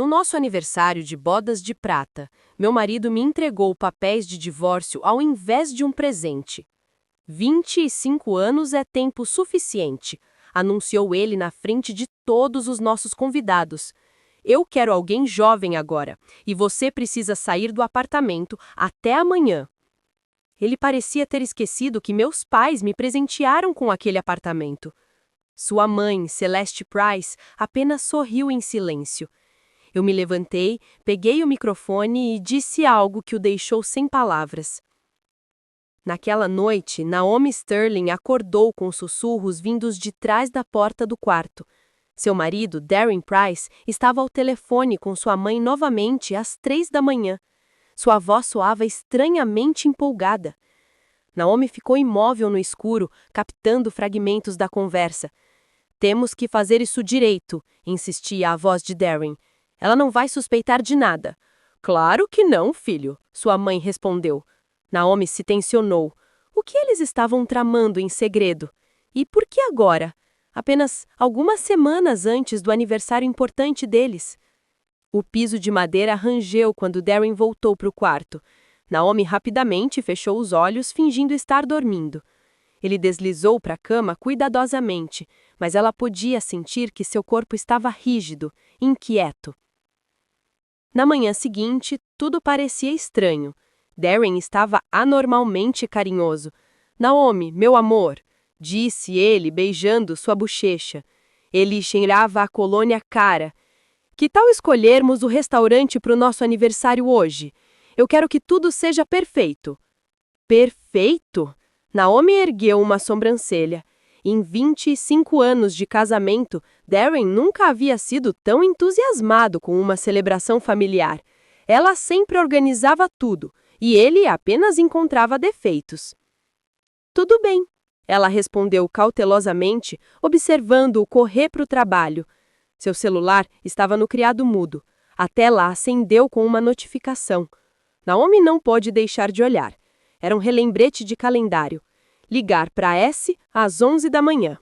No nosso aniversário de bodas de prata, meu marido me entregou papéis de divórcio ao invés de um presente. 25 anos é tempo suficiente, anunciou ele na frente de todos os nossos convidados. Eu quero alguém jovem agora, e você precisa sair do apartamento até amanhã. Ele parecia ter esquecido que meus pais me presentearam com aquele apartamento. Sua mãe, Celeste Price, apenas sorriu em silêncio. Eu me levantei, peguei o microfone e disse algo que o deixou sem palavras. Naquela noite, Naomi Sterling acordou com sussurros vindos de trás da porta do quarto. Seu marido, Darren Price, estava ao telefone com sua mãe novamente às 3 da manhã. Sua voz soava estranhamente empolgada. Naomi ficou imóvel no escuro, captando fragmentos da conversa. Temos que fazer isso direito, insistia a voz de Darren. Ela não vai suspeitar de nada. Claro que não, filho, sua mãe respondeu. Naomi se tensionou. O que eles estavam tramando em segredo? E por que agora? Apenas algumas semanas antes do aniversário importante deles. O piso de madeira rangeu quando Darren voltou para o quarto. Naomi rapidamente fechou os olhos, fingindo estar dormindo. Ele deslizou para a cama cuidadosamente, mas ela podia sentir que seu corpo estava rígido, inquieto. Na manhã seguinte, tudo parecia estranho. Darren estava anormalmente carinhoso. Naomi, meu amor, disse ele, beijando sua bochecha. Ele cheirava a colônia cara. Que tal escolhermos o restaurante para o nosso aniversário hoje? Eu quero que tudo seja perfeito. Perfeito? Naomi ergueu uma sobrancelha. Em 25 anos de casamento, Darren nunca havia sido tão entusiasmado com uma celebração familiar. Ela sempre organizava tudo, e ele apenas encontrava defeitos. Tudo bem, ela respondeu cautelosamente, observando-o correr para o trabalho. Seu celular estava no criado mudo. A tela acendeu com uma notificação. Naomi não pôde deixar de olhar. Era um relembrete de calendário. Ligar para S às 11 da manhã.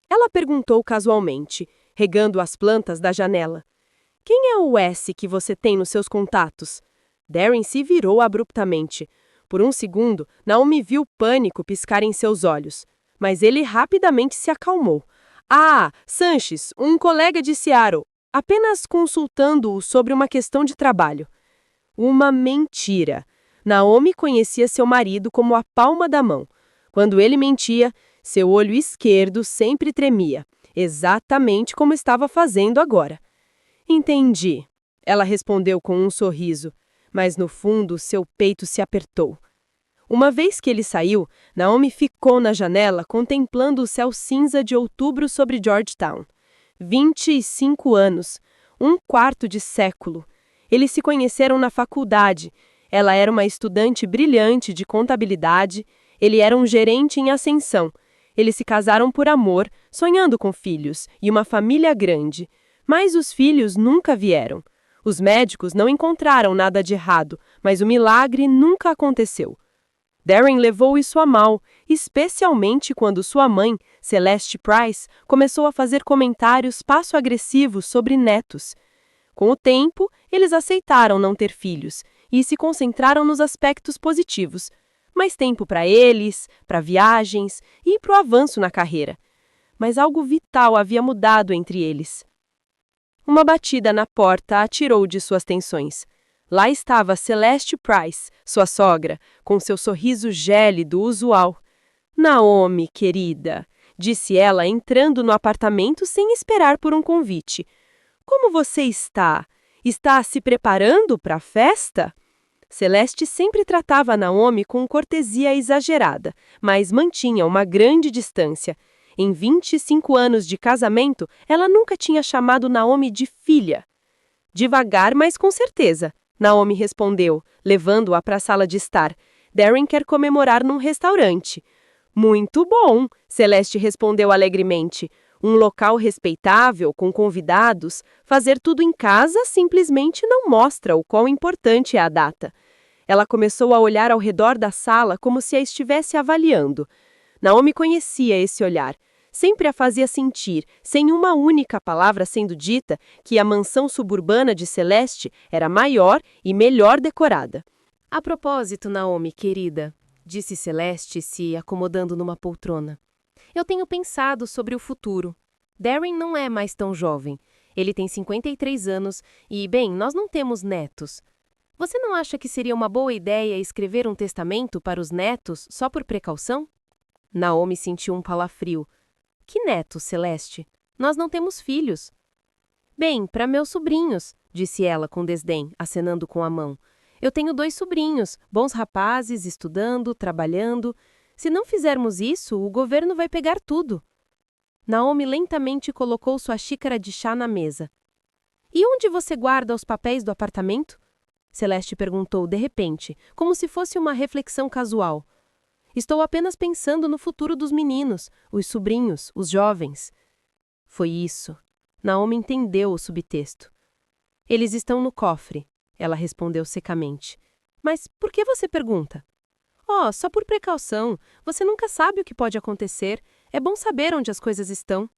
Ela perguntou casualmente, regando as plantas da janela. Quem é o S que você tem nos seus contatos? Darren se virou abruptamente. Por um segundo, Naomi viu pânico piscar em seus olhos. Mas ele rapidamente se acalmou. Ah, Sanches, um colega de Seattle, apenas consultando-o sobre uma questão de trabalho. Uma mentira. Naomi conhecia seu marido como a palma da mão. Quando ele mentia, seu olho esquerdo sempre tremia, exatamente como estava fazendo agora. Entendi, ela respondeu com um sorriso, mas no fundo seu peito se apertou. Uma vez que ele saiu, Naomi ficou na janela contemplando o céu cinza de outubro sobre Georgetown. 25 anos, um quarto de século. Eles se conheceram na faculdade. Ela era uma estudante brilhante de contabilidade, ele era um gerente em ascensão. Eles se casaram por amor, sonhando com filhos e uma família grande. Mas os filhos nunca vieram. Os médicos não encontraram nada de errado, mas o milagre nunca aconteceu. Darren levou isso a mal, especialmente quando sua mãe, Celeste Price, começou a fazer comentários passo-agressivos sobre netos. Com o tempo, eles aceitaram não ter filhos e se concentraram nos aspectos positivos. Mais tempo para eles, para viagens e para o avanço na carreira. Mas algo vital havia mudado entre eles. Uma batida na porta a tirou de suas tensões. Lá estava Celeste Price, sua sogra, com seu sorriso gélido usual. Naomi, querida, disse ela entrando no apartamento sem esperar por um convite. Como você está? Está se preparando para a festa? Celeste sempre tratava Naomi com cortesia exagerada, mas mantinha uma grande distância. Em 25 anos de casamento, ela nunca tinha chamado Naomi de filha. Devagar, mas com certeza, Naomi respondeu, levando-a para a sala de estar. Darren quer comemorar num restaurante. Muito bom, Celeste respondeu alegremente. Um local respeitável, com convidados, fazer tudo em casa simplesmente não mostra o quão importante é a data. Ela começou a olhar ao redor da sala como se a estivesse avaliando. Naomi conhecia esse olhar. sempre a fazia sentir, sem uma única palavra sendo dita, que a mansão suburbana de Celeste era maior e melhor decorada. A propósito, Naomi, querida, disse Celeste, se acomodando numa poltrona. Eu tenho pensado sobre o futuro. Darren não é mais tão jovem. Ele tem 53 anos e, bem, nós não temos netos. Você não acha que seria uma boa ideia escrever um testamento para os netos só por precaução? Naomi sentiu um calafrio. Que netos, Celeste? Nós não temos filhos. Bem, para meus sobrinhos, disse ela com desdém, acenando com a mão. Eu tenho 2 sobrinhos, bons rapazes, estudando, trabalhando. Se não fizermos isso, o governo vai pegar tudo. Naomi lentamente colocou sua xícara de chá na mesa. E onde você guarda os papéis do apartamento? Celeste perguntou de repente, como se fosse uma reflexão casual. Estou apenas pensando no futuro dos meninos, os sobrinhos, os jovens. Foi isso. Naomi entendeu o subtexto. Eles estão no cofre, ela respondeu secamente. Mas por que você pergunta? Oh, só por precaução. Você nunca sabe o que pode acontecer. É bom saber onde as coisas estão.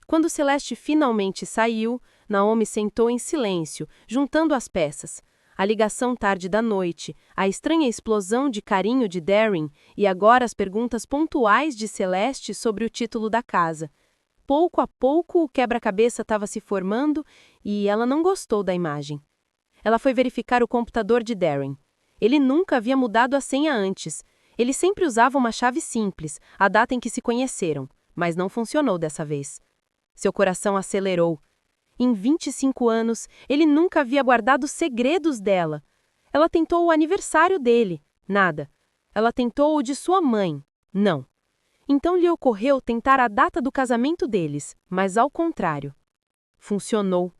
Quando Celeste finalmente saiu, Naomi sentou em silêncio, juntando as peças. A ligação tarde da noite, a estranha explosão de carinho de Darren e agora as perguntas pontuais de Celeste sobre o título da casa. Pouco a pouco o quebra-cabeça estava se formando e ela não gostou da imagem. Ela foi verificar o computador de Darren. Ele nunca havia mudado a senha antes. Ele sempre usava uma chave simples, a data em que se conheceram, mas não funcionou dessa vez. Seu coração acelerou. Em 25 anos, ele nunca havia guardado segredos dela. Ela tentou o aniversário dele. Nada. Ela tentou o de sua mãe. Não. Então lhe ocorreu tentar a data do casamento deles, mas ao contrário. Funcionou.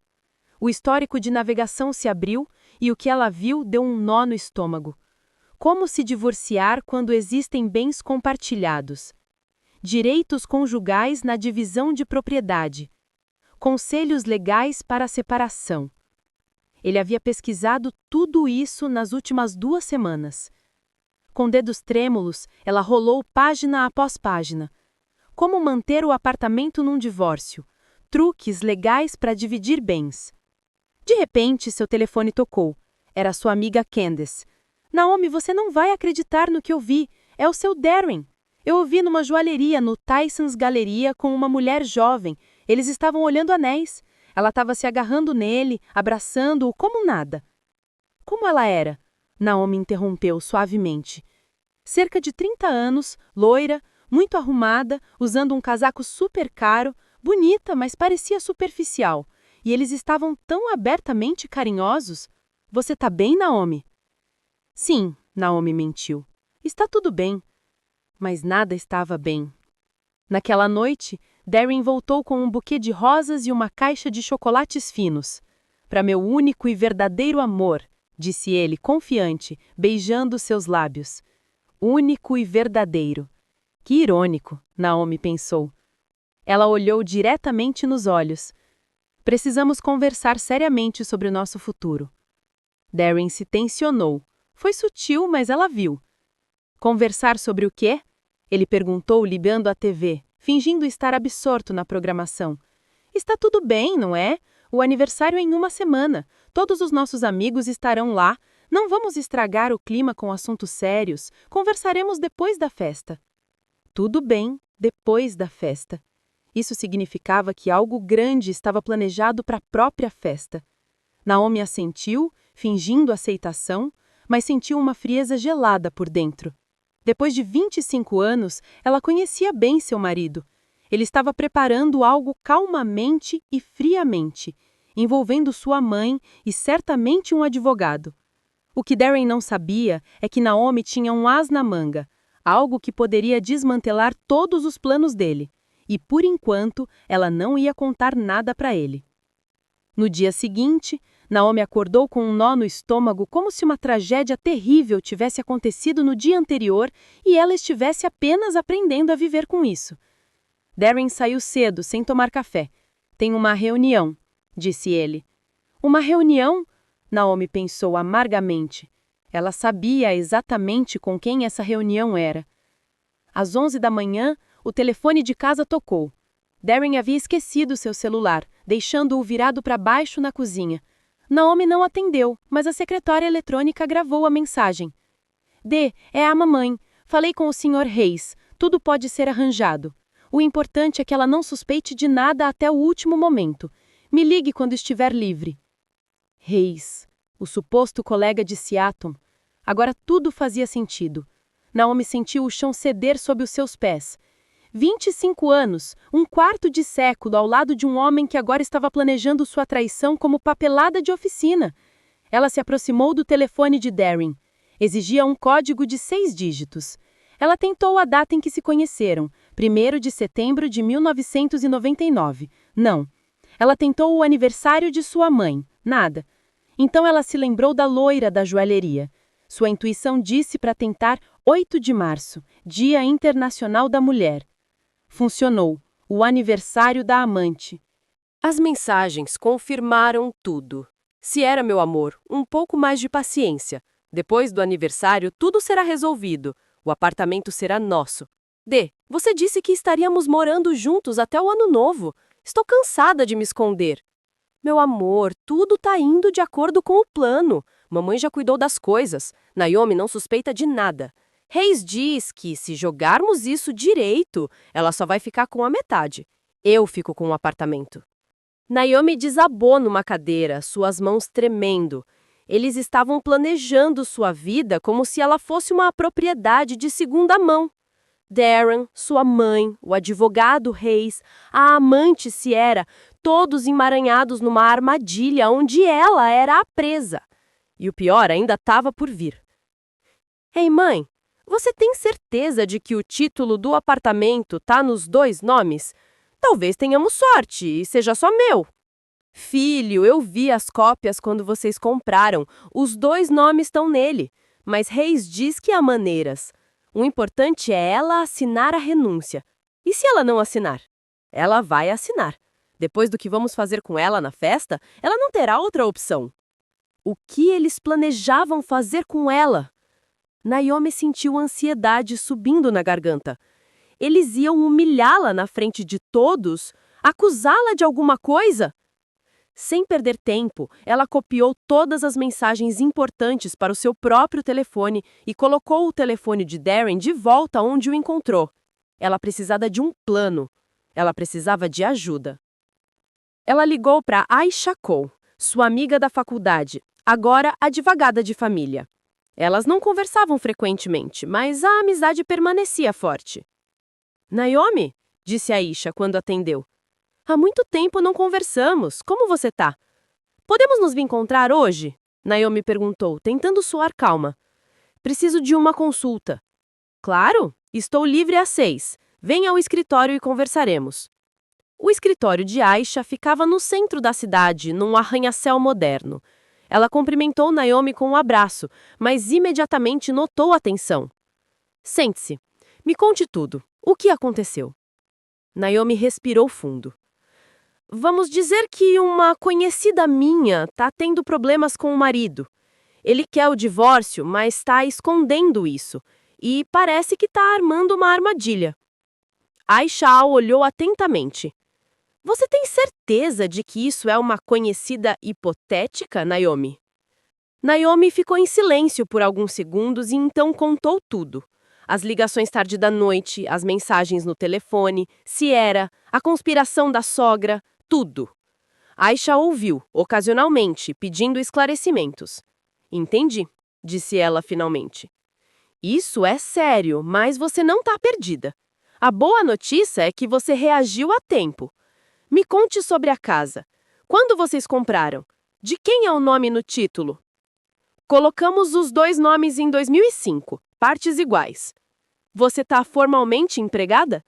O histórico de navegação se abriu e o que ela viu deu um nó no estômago. Como se divorciar quando existem bens compartilhados? Direitos conjugais na divisão de propriedade. Conselhos legais para a separação. Ele havia pesquisado tudo isso nas últimas 2 semanas. Com dedos trêmulos, ela rolou página após página. Como manter o apartamento num divórcio? Truques legais para dividir bens. De repente, seu telefone tocou. Era sua amiga Candace. Naomi, você não vai acreditar no que eu vi. É o seu Darren. Eu o vi numa joalheria no Tyson's Galeria com uma mulher jovem. Eles estavam olhando anéis. Ela estava se agarrando nele, abraçando-o como nada. Como ela era? Naomi interrompeu suavemente. Cerca de 30 anos, loira, muito arrumada, usando um casaco super caro, bonita, mas parecia superficial. E eles estavam tão abertamente carinhosos. Você tá bem, Naomi? Sim, Naomi mentiu. Está tudo bem. Mas nada estava bem. Naquela noite, Darren voltou com um buquê de rosas e uma caixa de chocolates finos. Para meu único e verdadeiro amor, disse ele, confiante, beijando seus lábios. Único e verdadeiro. Que irônico, Naomi pensou. Ela olhou diretamente nos olhos. Precisamos conversar seriamente sobre o nosso futuro. Darren se tensionou. Foi sutil, mas ela viu. Conversar sobre o quê? Ele perguntou, ligando a TV, fingindo estar absorto na programação. Está tudo bem, não é? O aniversário é em 1 semana. Todos os nossos amigos estarão lá. Não vamos estragar o clima com assuntos sérios. Conversaremos depois da festa. Tudo bem, depois da festa. Isso significava que algo grande estava planejado para a própria festa. Naomi assentiu, fingindo aceitação, mas sentiu uma frieza gelada por dentro. Depois de 25 anos, ela conhecia bem seu marido. Ele estava preparando algo calmamente e friamente, envolvendo sua mãe e certamente um advogado. O que Darren não sabia é que Naomi tinha um as na manga, algo que poderia desmantelar todos os planos dele, e por enquanto ela não ia contar nada para ele. No dia seguinte, Naomi acordou com um nó no estômago como se uma tragédia terrível tivesse acontecido no dia anterior e ela estivesse apenas aprendendo a viver com isso. Darren saiu cedo, sem tomar café. Tem uma reunião, disse ele. Uma reunião? Naomi pensou amargamente. Ela sabia exatamente com quem essa reunião era. Às 11 da manhã, O telefone de casa tocou. Darren havia esquecido seu celular, deixando-o virado para baixo na cozinha. Naomi não atendeu, mas a secretária eletrônica gravou a mensagem. D, é a mamãe. Falei com o Sr. Reis. Tudo pode ser arranjado. O importante é que ela não suspeite de nada até o último momento. Me ligue quando estiver livre. Reis, o suposto colega de Seattle. Agora tudo fazia sentido. Naomi sentiu o chão ceder sob os seus pés. 25 anos, um quarto de século ao lado de um homem que agora estava planejando sua traição como papelada de oficina. Ela se aproximou do telefone de Darren. Exigia um código de 6 dígitos. Ela tentou a data em que se conheceram, 1º de setembro de 1999. Não. Ela tentou o aniversário de sua mãe. Nada. Então ela se lembrou da loira da joalheria. Sua intuição disse para tentar 8 de março, Dia Internacional da Mulher. Funcionou. O aniversário da amante. As mensagens confirmaram tudo. Se era meu amor, um pouco mais de paciência. Depois do aniversário, tudo será resolvido. O apartamento será nosso. D, você disse que estaríamos morando juntos até o ano novo. Estou cansada de me esconder. Meu amor, tudo tá indo de acordo com o plano. Mamãe já cuidou das coisas. Naomi não suspeita de nada. Reis diz que, se jogarmos isso direito, ela só vai ficar com a metade. Eu fico com o apartamento. Naomi desabou numa cadeira, suas mãos tremendo. Eles estavam planejando sua vida como se ela fosse uma propriedade de segunda mão. Darren, sua mãe, o advogado Reis, a amante Sierra, todos emaranhados numa armadilha onde ela era a presa. E o pior ainda estava por vir. Ei, mãe, você tem certeza de que o título do apartamento tá nos 2 nomes? Talvez tenhamos sorte e seja só meu. Filho, eu vi as cópias quando vocês compraram. Os 2 nomes estão nele. Mas Reis diz que há maneiras. O importante é ela assinar a renúncia. E se ela não assinar? Ela vai assinar. Depois do que vamos fazer com ela na festa, ela não terá outra opção. O que eles planejavam fazer com ela? Naomi sentiu ansiedade subindo na garganta. Eles iam humilhá-la na frente de todos? Acusá-la de alguma coisa? Sem perder tempo, ela copiou todas as mensagens importantes para o seu próprio telefone e colocou o telefone de Darren de volta onde o encontrou. Ela precisava de um plano. Ela precisava de ajuda. Ela ligou para Aisha Cole, sua amiga da faculdade, agora advogada de família. Elas não conversavam frequentemente, mas a amizade permanecia forte. Naomi, disse Aisha quando atendeu. Há muito tempo não conversamos. Como você tá? Podemos nos encontrar hoje? Naomi perguntou, tentando soar calma. Preciso de uma consulta. Claro, estou livre às 6. Venha ao escritório e conversaremos. O escritório de Aisha ficava no centro da cidade, num arranha-céu moderno. Ela cumprimentou Naomi com um abraço, mas imediatamente notou a tensão. Sente-se. Me conte tudo. O que aconteceu? Naomi respirou fundo. Vamos dizer que uma conhecida minha está tendo problemas com o marido. Ele quer o divórcio, mas está escondendo isso. E parece que está armando uma armadilha. Aisha olhou atentamente. Você tem certeza de que isso é uma conhecida hipotética, Naomi? Naomi ficou em silêncio por alguns segundos e então contou tudo. As ligações tarde da noite, as mensagens no telefone, Sierra, a conspiração da sogra, tudo. Aisha ouviu, ocasionalmente, pedindo esclarecimentos. Entendi, disse ela finalmente. Isso é sério, mas você não está perdida. A boa notícia é que você reagiu a tempo. Me conte sobre a casa. Quando vocês compraram? De quem é o nome no título? Colocamos os 2 nomes em 2005, partes iguais. Você está formalmente empregada?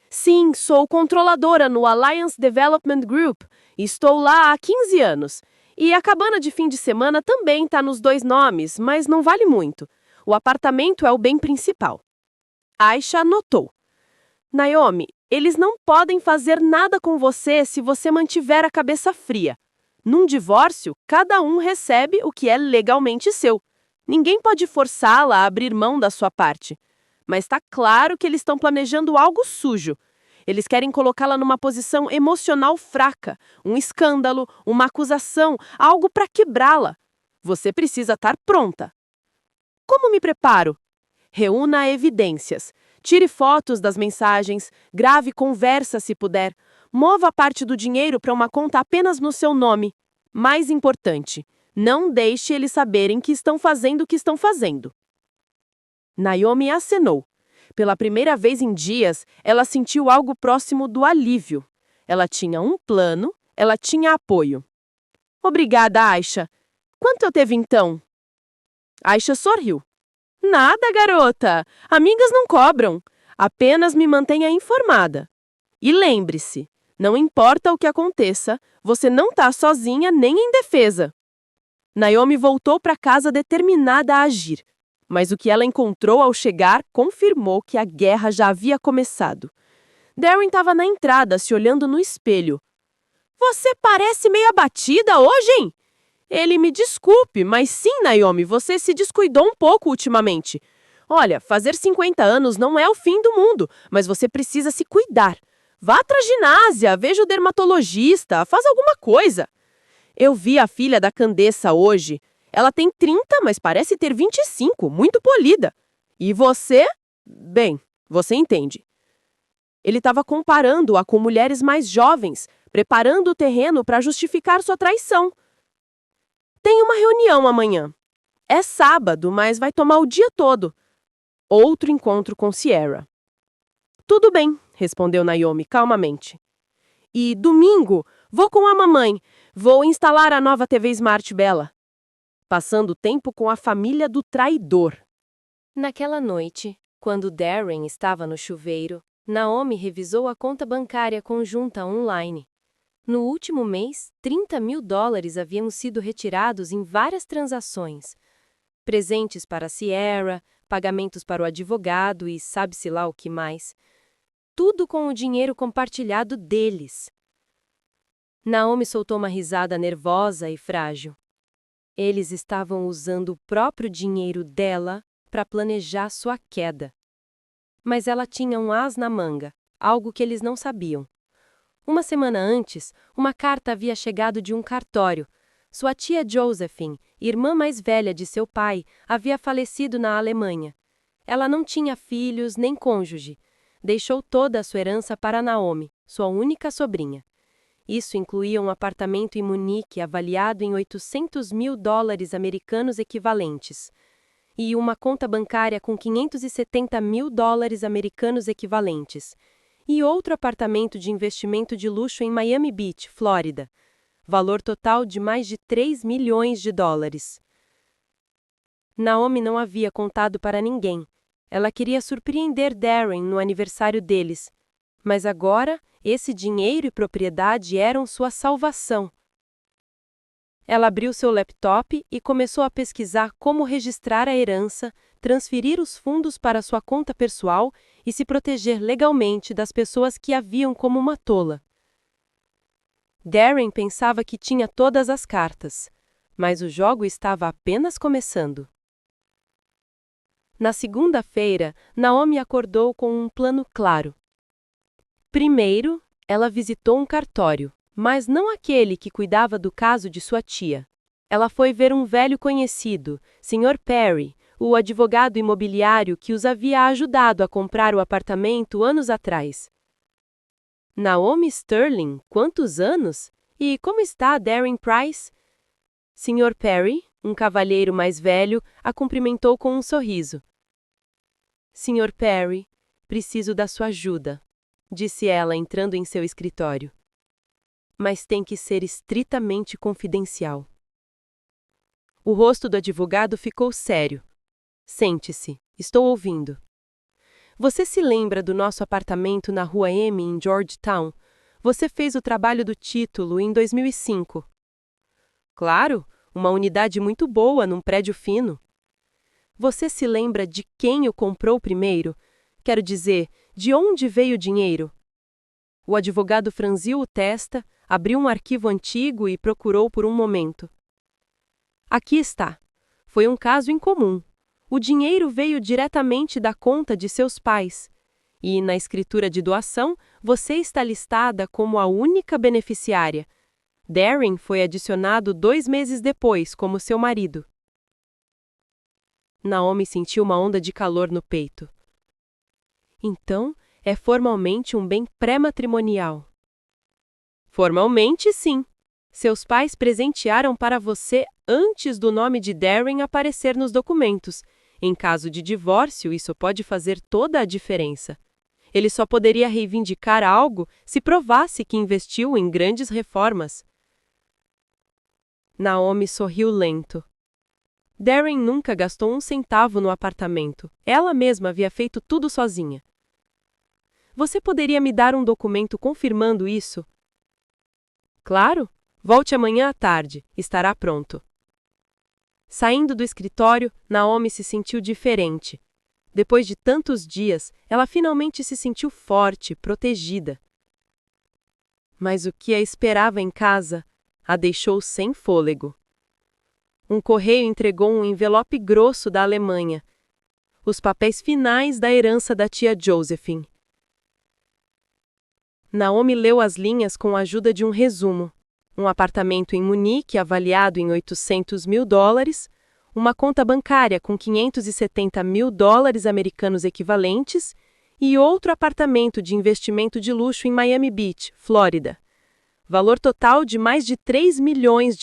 Sim, sou controladora no Alliance Development Group. Estou lá há 15 anos. E a cabana de fim de semana também está nos 2 nomes, mas não vale muito. O apartamento é o bem principal. Aisha anotou. Naomi, eles não podem fazer nada com você se você mantiver a cabeça fria. Num divórcio, cada um recebe o que é legalmente seu. Ninguém pode forçá-la a abrir mão da sua parte. mas está claro que eles estão planejando algo sujo. Eles querem colocá-la numa posição emocional fraca, um escândalo, uma acusação, algo para quebrá-la. Você precisa estar pronta. Como me preparo? Reúna evidências. Tire fotos das mensagens, grave conversa se puder. Mova parte do dinheiro para uma conta apenas no seu nome. Mais importante, não deixe eles saberem que estão fazendo o que estão fazendo. Naomi acenou. Pela primeira vez em dias, ela sentiu algo próximo do alívio. Ela tinha um plano, ela tinha apoio. Obrigada, Aisha. Quanto eu teve então? Aisha sorriu. Nada, garota. Amigas não cobram. Apenas me mantenha informada. E lembre-se, não importa o que aconteça, você não está sozinha nem indefesa. Naomi voltou para casa determinada a agir. Mas o que ela encontrou ao chegar confirmou que a guerra já havia começado. Darren estava na entrada, se olhando no espelho. Você parece meio abatida hoje, hein? Ele me desculpe, mas sim, Naomi, você se descuidou um pouco ultimamente. Olha, fazer 50 anos não é o fim do mundo, mas você precisa se cuidar. Vá pra ginásia, veja o dermatologista, faz alguma coisa. Eu vi a filha da Candeça hoje. Ela tem 30, mas parece ter 25, muito polida. E você? Bem, você entende. Ele estava comparando-a com mulheres mais jovens, preparando o terreno para justificar sua traição. Tem uma reunião amanhã. É sábado, mas vai tomar o dia todo. Outro encontro com Sierra. Tudo bem, respondeu Naomi calmamente. E domingo, vou com a mamãe. Vou instalar a nova TV Smart Bella. Passando tempo com a família do traidor. Naquela noite, quando Darren estava no chuveiro, Naomi revisou a conta bancária conjunta online. No último mês, $30.000 haviam sido retirados em várias transações. Presentes para Sierra, pagamentos para o advogado e sabe-se lá o que mais. Tudo com o dinheiro compartilhado deles. Naomi soltou uma risada nervosa e frágil. Eles estavam usando o próprio dinheiro dela para planejar sua queda. Mas ela tinha um as na manga, algo que eles não sabiam. Uma semana antes, uma carta havia chegado de um cartório. Sua tia Josephine, irmã mais velha de seu pai, havia falecido na Alemanha. Ela não tinha filhos nem cônjuge. Deixou toda a sua herança para Naomi, sua única sobrinha. Isso incluía um apartamento em Munique avaliado em $800.000 americanos equivalentes e uma conta bancária com $570.000 americanos equivalentes e outro apartamento de investimento de luxo em Miami Beach, Flórida, valor total de mais de $3 milhões. Naomi não havia contado para ninguém. Ela queria surpreender Darren no aniversário deles, mas agora esse dinheiro e propriedade eram sua salvação. Ela abriu seu laptop e começou a pesquisar como registrar a herança, transferir os fundos para sua conta pessoal e se proteger legalmente das pessoas que a viam como uma tola. Darren pensava que tinha todas as cartas, mas o jogo estava apenas começando. Na segunda-feira, Naomi acordou com um plano claro. Primeiro, ela visitou um cartório, mas não aquele que cuidava do caso de sua tia. Ela foi ver um velho conhecido, Sr. Perry, o advogado imobiliário que os havia ajudado a comprar o apartamento anos atrás. Naomi Sterling, quantos anos? E como está Darren Price? Sr. Perry, um cavalheiro mais velho, a cumprimentou com um sorriso. Sr. Perry, preciso da sua ajuda, disse ela entrando em seu escritório. Mas tem que ser estritamente confidencial. O rosto do advogado ficou sério. Sente-se, estou ouvindo. Você se lembra do nosso apartamento na Rua M, em Georgetown? Você fez o trabalho do título em 2005. Claro, uma unidade muito boa num prédio fino. Você se lembra de quem o comprou primeiro? Quero dizer, de onde veio o dinheiro? O advogado franziu testa, abriu um arquivo antigo e procurou por um momento. Aqui está. Foi um caso incomum. O dinheiro veio diretamente da conta de seus pais. E, na escritura de doação, você está listada como a única beneficiária. Darren foi adicionado 2 meses depois como seu marido. Naomi sentiu uma onda de calor no peito. Então, é formalmente um bem pré-matrimonial. Formalmente, sim. Seus pais presentearam para você antes do nome de Darren aparecer nos documentos. Em caso de divórcio, isso pode fazer toda a diferença. Ele só poderia reivindicar algo se provasse que investiu em grandes reformas. Naomi sorriu lento. Darren nunca gastou 1 centavo no apartamento. Ela mesma havia feito tudo sozinha. Você poderia me dar um documento confirmando isso? Claro. Volte amanhã à tarde. Estará pronto. Saindo do escritório, Naomi se sentiu diferente. Depois de tantos dias, ela finalmente se sentiu forte, protegida. Mas o que a esperava em casa a deixou sem fôlego. Um correio entregou um envelope grosso da Alemanha. Os papéis finais da herança da tia Josephine. Naomi leu as linhas com a ajuda de um resumo. Um apartamento em Munique avaliado em $800 mil, uma conta bancária com $570 mil americanos equivalentes e outro apartamento de investimento de luxo em Miami Beach, Flórida. Valor total de mais de $3 milhões.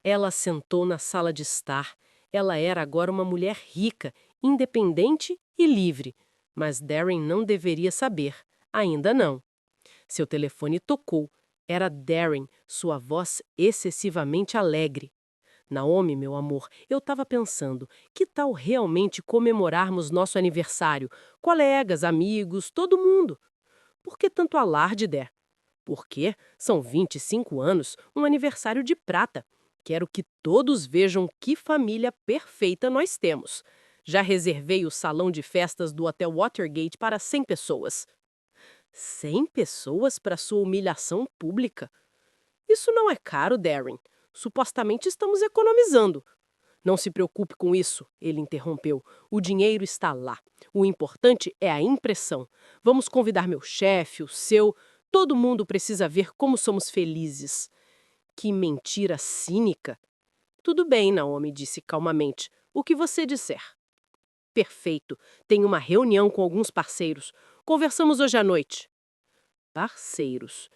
Ela sentou na sala de estar. Ela era agora uma mulher rica, independente e livre. Mas Darren não deveria saber. Ainda não. Seu telefone tocou. Era Darren, sua voz excessivamente alegre. Naomi, meu amor, eu estava pensando, que tal realmente comemorarmos nosso aniversário? Colegas, amigos, todo mundo. Por que tanto alarde, Der? Porque são 25 anos, um aniversário de prata. Quero que todos vejam que família perfeita nós temos. Já reservei o salão de festas do Hotel Watergate para 100 pessoas. 100 pessoas para sua humilhação pública? Isso não é caro, Darren. Supostamente estamos economizando. Não se preocupe com isso, ele interrompeu. O dinheiro está lá. O importante é a impressão. Vamos convidar meu chefe, o seu. Todo mundo precisa ver como somos felizes. Que mentira cínica. Tudo bem, Naomi disse calmamente. O que você disser. Perfeito. Tenho uma reunião com alguns parceiros. Conversamos hoje à noite. Parceiros.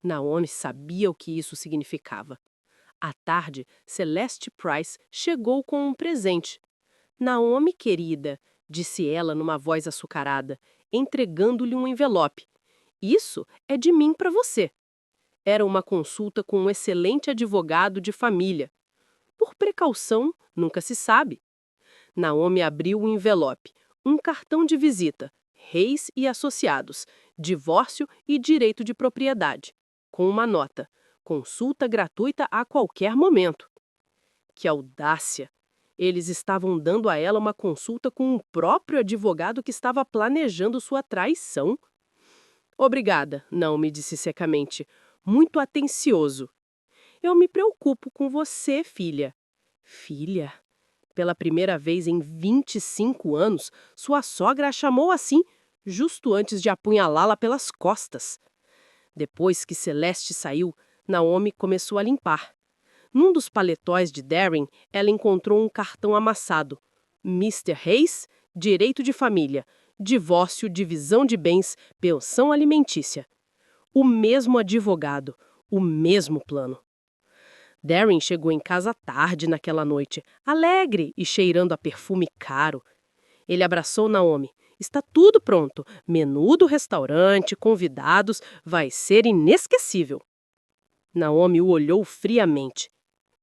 Naomi sabia o que isso significava. À tarde, Celeste Price chegou com um presente. Naomi, querida, disse ela numa voz açucarada, entregando-lhe um envelope. Isso é de mim para você. Era uma consulta com um excelente advogado de família. Por precaução, nunca se sabe. Naomi abriu o envelope. Um cartão de visita. Reis e Associados. Divórcio e direito de propriedade. Com uma nota. Consulta gratuita a qualquer momento. Que audácia! Eles estavam dando a ela uma consulta com o próprio advogado que estava planejando sua traição. Obrigada, Naomi disse secamente. Muito atencioso. Eu me preocupo com você, filha. Filha? Pela primeira vez em 25 anos, sua sogra a chamou assim, justo antes de apunhalá-la pelas costas. Depois que Celeste saiu, Naomi começou a limpar. Num dos paletóis de Darren, ela encontrou um cartão amassado. Mr. Reis, direito de família, divórcio, divisão de bens, pensão alimentícia. O mesmo advogado, o mesmo plano. Darren chegou em casa tarde naquela noite, alegre e cheirando a perfume caro. Ele abraçou Naomi. Está tudo pronto. Menu do restaurante, convidados, vai ser inesquecível. Naomi o olhou friamente.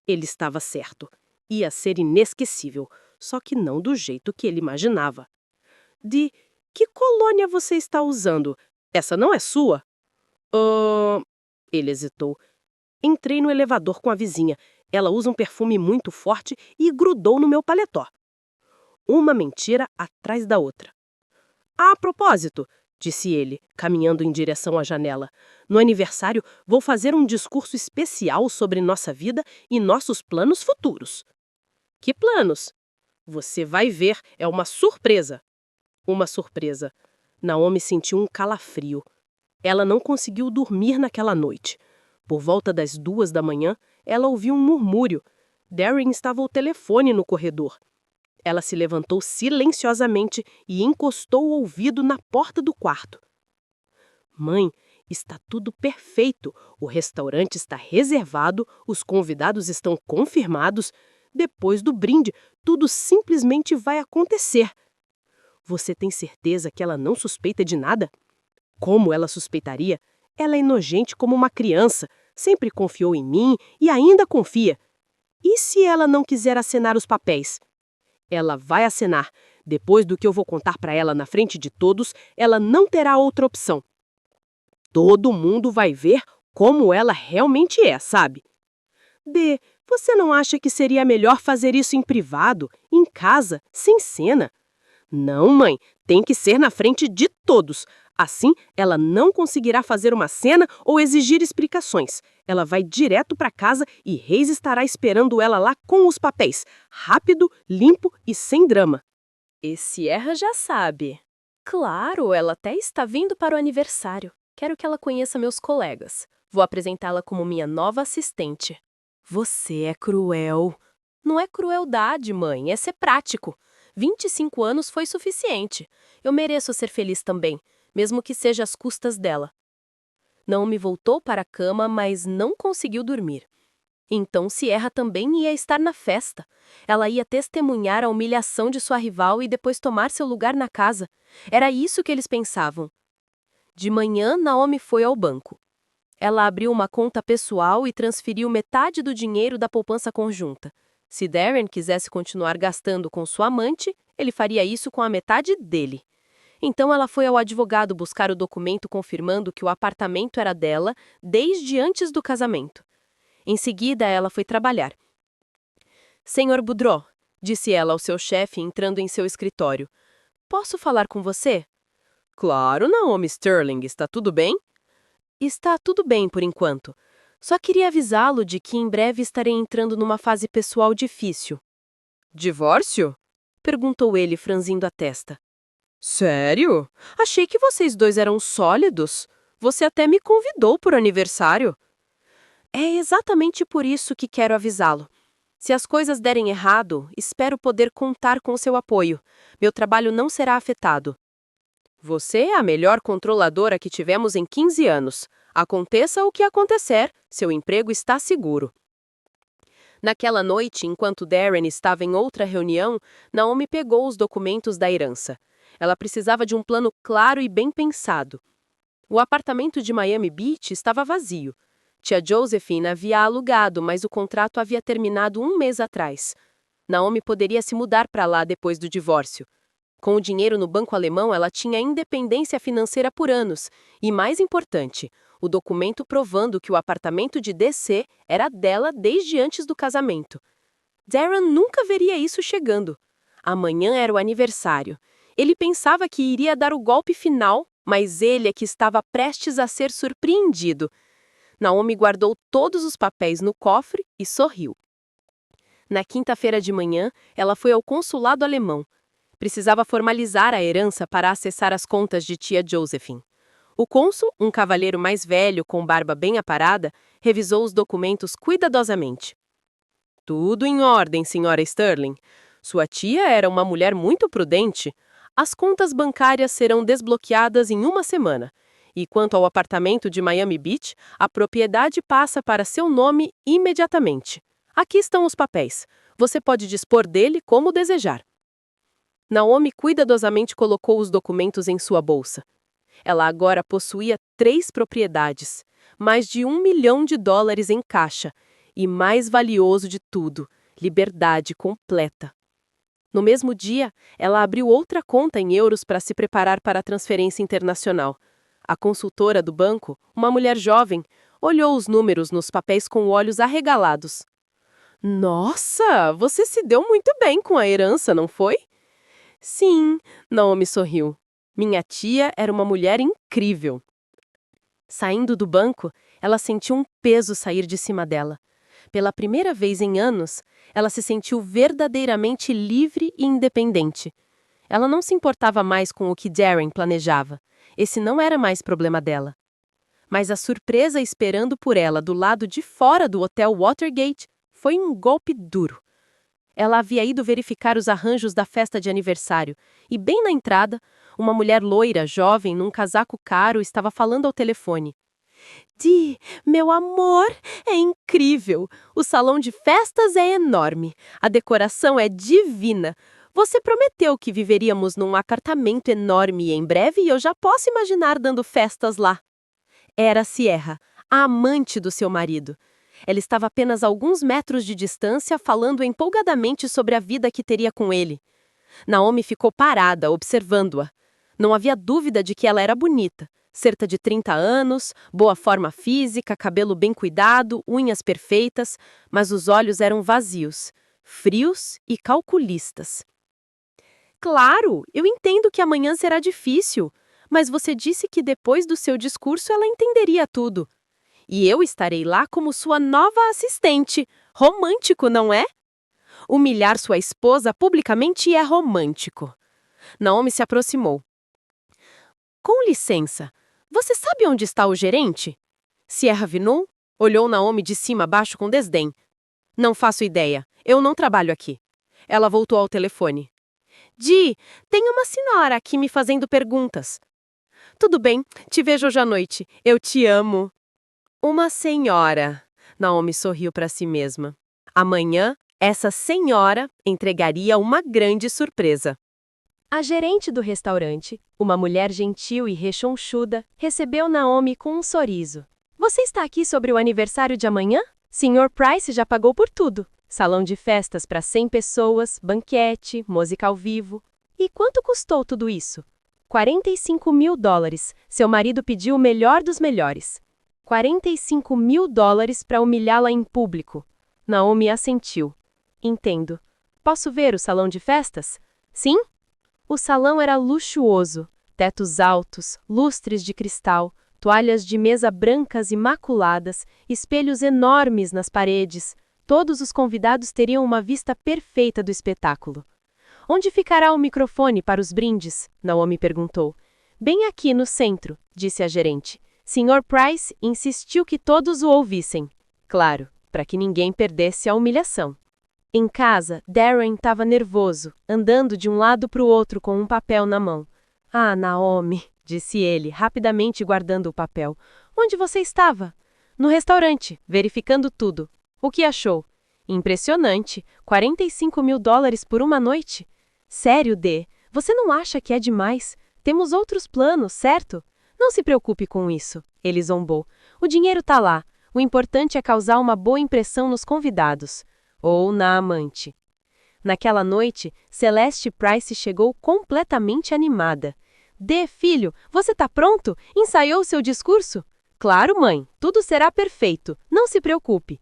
Ele estava certo. Ia ser inesquecível, só que não do jeito que ele imaginava. De que colônia você está usando? Essa não é sua? Ele hesitou. Entrei no elevador com a vizinha. Ela usa um perfume muito forte e grudou no meu paletó. Uma mentira atrás da outra. A propósito, disse ele, caminhando em direção à janela, no aniversário vou fazer um discurso especial sobre nossa vida e nossos planos futuros. Que planos? Você vai ver, é uma surpresa. Uma surpresa. Naomi sentiu um calafrio. Ela não conseguiu dormir naquela noite. Por volta das 2 da manhã, ela ouviu um murmúrio. Darren estava ao telefone no corredor. Ela se levantou silenciosamente e encostou o ouvido na porta do quarto. Mãe, está tudo perfeito. O restaurante está reservado, os convidados estão confirmados. Depois do brinde, tudo simplesmente vai acontecer. Você tem certeza que ela não suspeita de nada? Como ela suspeitaria? Ela é inocente como uma criança, sempre confiou em mim e ainda confia. E se ela não quiser acenar os papéis? Ela vai acenar. Depois do que eu vou contar para ela na frente de todos, ela não terá outra opção. Todo mundo vai ver como ela realmente é, sabe? D, você não acha que seria melhor fazer isso em privado, em casa, sem cena? Não, mãe, tem que ser na frente de todos. Assim, ela não conseguirá fazer uma cena ou exigir explicações. Ela vai direto para casa e Reis estará esperando ela lá com os papéis. Rápido, limpo e sem drama. E Sierra já sabe. Claro, ela até está vindo para o aniversário. Quero que ela conheça meus colegas. Vou apresentá-la como minha nova assistente. Você é cruel. Não é crueldade, mãe, é ser prático. 25 anos foi suficiente. Eu mereço ser feliz também, mesmo que seja às custas dela. Naomi voltou para a cama, mas não conseguiu dormir. Então Sierra também ia estar na festa. Ela ia testemunhar a humilhação de sua rival e depois tomar seu lugar na casa. Era isso que eles pensavam. De manhã, Naomi foi ao banco. Ela abriu uma conta pessoal e transferiu metade do dinheiro da poupança conjunta. Se Darren quisesse continuar gastando com sua amante, ele faria isso com a metade dele. Então ela foi ao advogado buscar o documento confirmando que o apartamento era dela desde antes do casamento. Em seguida, ela foi trabalhar. Senhor Boudreau, disse ela ao seu chefe entrando em seu escritório. Posso falar com você? Claro, Naomi Sterling, está tudo bem? Está tudo bem por enquanto. Só queria avisá-lo de que em breve estarei entrando numa fase pessoal difícil. Divórcio? Perguntou ele, franzindo a testa. Sério? Achei que vocês dois eram sólidos. Você até me convidou por aniversário. É exatamente por isso que quero avisá-lo. Se as coisas derem errado, espero poder contar com seu apoio. Meu trabalho não será afetado. Você é a melhor controladora que tivemos em 15 anos. Aconteça o que acontecer, seu emprego está seguro. Naquela noite, enquanto Darren estava em outra reunião, Naomi pegou os documentos da herança. Ela precisava de um plano claro e bem pensado. O apartamento de Miami Beach estava vazio. Tia Josephine havia alugado, mas o contrato havia terminado 1 mês atrás. Naomi poderia se mudar para lá depois do divórcio. Com o dinheiro no banco alemão, ela tinha independência financeira por anos. E, mais importante, o documento provando que o apartamento de DC era dela desde antes do casamento. Darren nunca veria isso chegando. Amanhã era o aniversário. Ele pensava que iria dar o golpe final, mas ele é que estava prestes a ser surpreendido. Naomi guardou todos os papéis no cofre e sorriu. Na quinta-feira de manhã, ela foi ao consulado alemão. Precisava formalizar a herança para acessar as contas de tia Josephine. O cônsul, um cavalheiro mais velho com barba bem aparada, revisou os documentos cuidadosamente. Tudo em ordem, senhora Sterling. Sua tia era uma mulher muito prudente. As contas bancárias serão desbloqueadas em 1 semana. E quanto ao apartamento de Miami Beach, a propriedade passa para seu nome imediatamente. Aqui estão os papéis. Você pode dispor dele como desejar. Naomi cuidadosamente colocou os documentos em sua bolsa. Ela agora possuía 3 propriedades, mais de US$ 1 milhão em caixa, e mais valioso de tudo, liberdade completa. No mesmo dia, ela abriu outra conta em euros para se preparar para a transferência internacional. A consultora do banco, uma mulher jovem, olhou os números nos papéis com olhos arregalados. Nossa, você se deu muito bem com a herança, não foi? Sim, Naomi sorriu. Minha tia era uma mulher incrível. Saindo do banco, ela sentiu um peso sair de cima dela. Pela primeira vez em anos, ela se sentiu verdadeiramente livre e independente. Ela não se importava mais com o que Darren planejava. Esse não era mais problema dela. Mas a surpresa esperando por ela do lado de fora do Hotel Watergate foi um golpe duro. Ela havia ido verificar os arranjos da festa de aniversário e, bem na entrada, uma mulher loira, jovem, num casaco caro, estava falando ao telefone. Dee, meu amor, é incrível! O salão de festas é enorme. A decoração é divina. Você prometeu que viveríamos num apartamento enorme em breve e eu já posso imaginar dando festas lá. Era Sierra, a amante do seu marido. Ela estava apenas a alguns metros de distância, falando empolgadamente sobre a vida que teria com ele. Naomi ficou parada, observando-a. Não havia dúvida de que ela era bonita. Cerca de 30 anos, boa forma física, cabelo bem cuidado, unhas perfeitas, mas os olhos eram vazios, frios e calculistas. Claro, eu entendo que amanhã será difícil, mas você disse que depois do seu discurso ela entenderia tudo. E eu estarei lá como sua nova assistente. Romântico, não é? Humilhar sua esposa publicamente é romântico. Naomi se aproximou. Com licença, você sabe onde está o gerente? Sierra Vinul olhou Naomi de cima a baixo com desdém. Não faço ideia, eu não trabalho aqui. Ela voltou ao telefone. Dee, tem uma senhora aqui me fazendo perguntas. Tudo bem, te vejo hoje à noite. Eu te amo. Uma senhora. Naomi sorriu para si mesma. Amanhã, essa senhora entregaria uma grande surpresa. A gerente do restaurante, uma mulher gentil e rechonchuda, recebeu Naomi com um sorriso. Você está aqui sobre o aniversário de amanhã? Sr. Price já pagou por tudo. Salão de festas para 100 pessoas, banquete, música ao vivo. E quanto custou tudo isso? $45 mil. Seu marido pediu o melhor dos melhores. $45 mil para humilhá-la em público. Naomi assentiu. Entendo. Posso ver o salão de festas? Sim? O salão era luxuoso. Tetos altos, lustres de cristal, toalhas de mesa brancas imaculadas, espelhos enormes nas paredes. Todos os convidados teriam uma vista perfeita do espetáculo. Onde ficará o microfone para os brindes? Naomi perguntou. Bem aqui no centro, disse a gerente. Sr. Price insistiu que todos o ouvissem. Claro, para que ninguém perdesse a humilhação. Em casa, Darren estava nervoso, andando de um lado para o outro com um papel na mão. Ah, Naomi, disse ele, rapidamente guardando o papel. Onde você estava? No restaurante, verificando tudo. O que achou? Impressionante, $45 mil por uma noite. Sério, Dee, você não acha que é demais? Temos outros planos, certo? Não se preocupe com isso, ele zombou. O dinheiro tá lá. O importante é causar uma boa impressão nos convidados. Ou na amante. Naquela noite, Celeste Price chegou completamente animada. Dee, filho, você tá pronto? Ensaiou seu discurso? Claro, mãe, tudo será perfeito. Não se preocupe.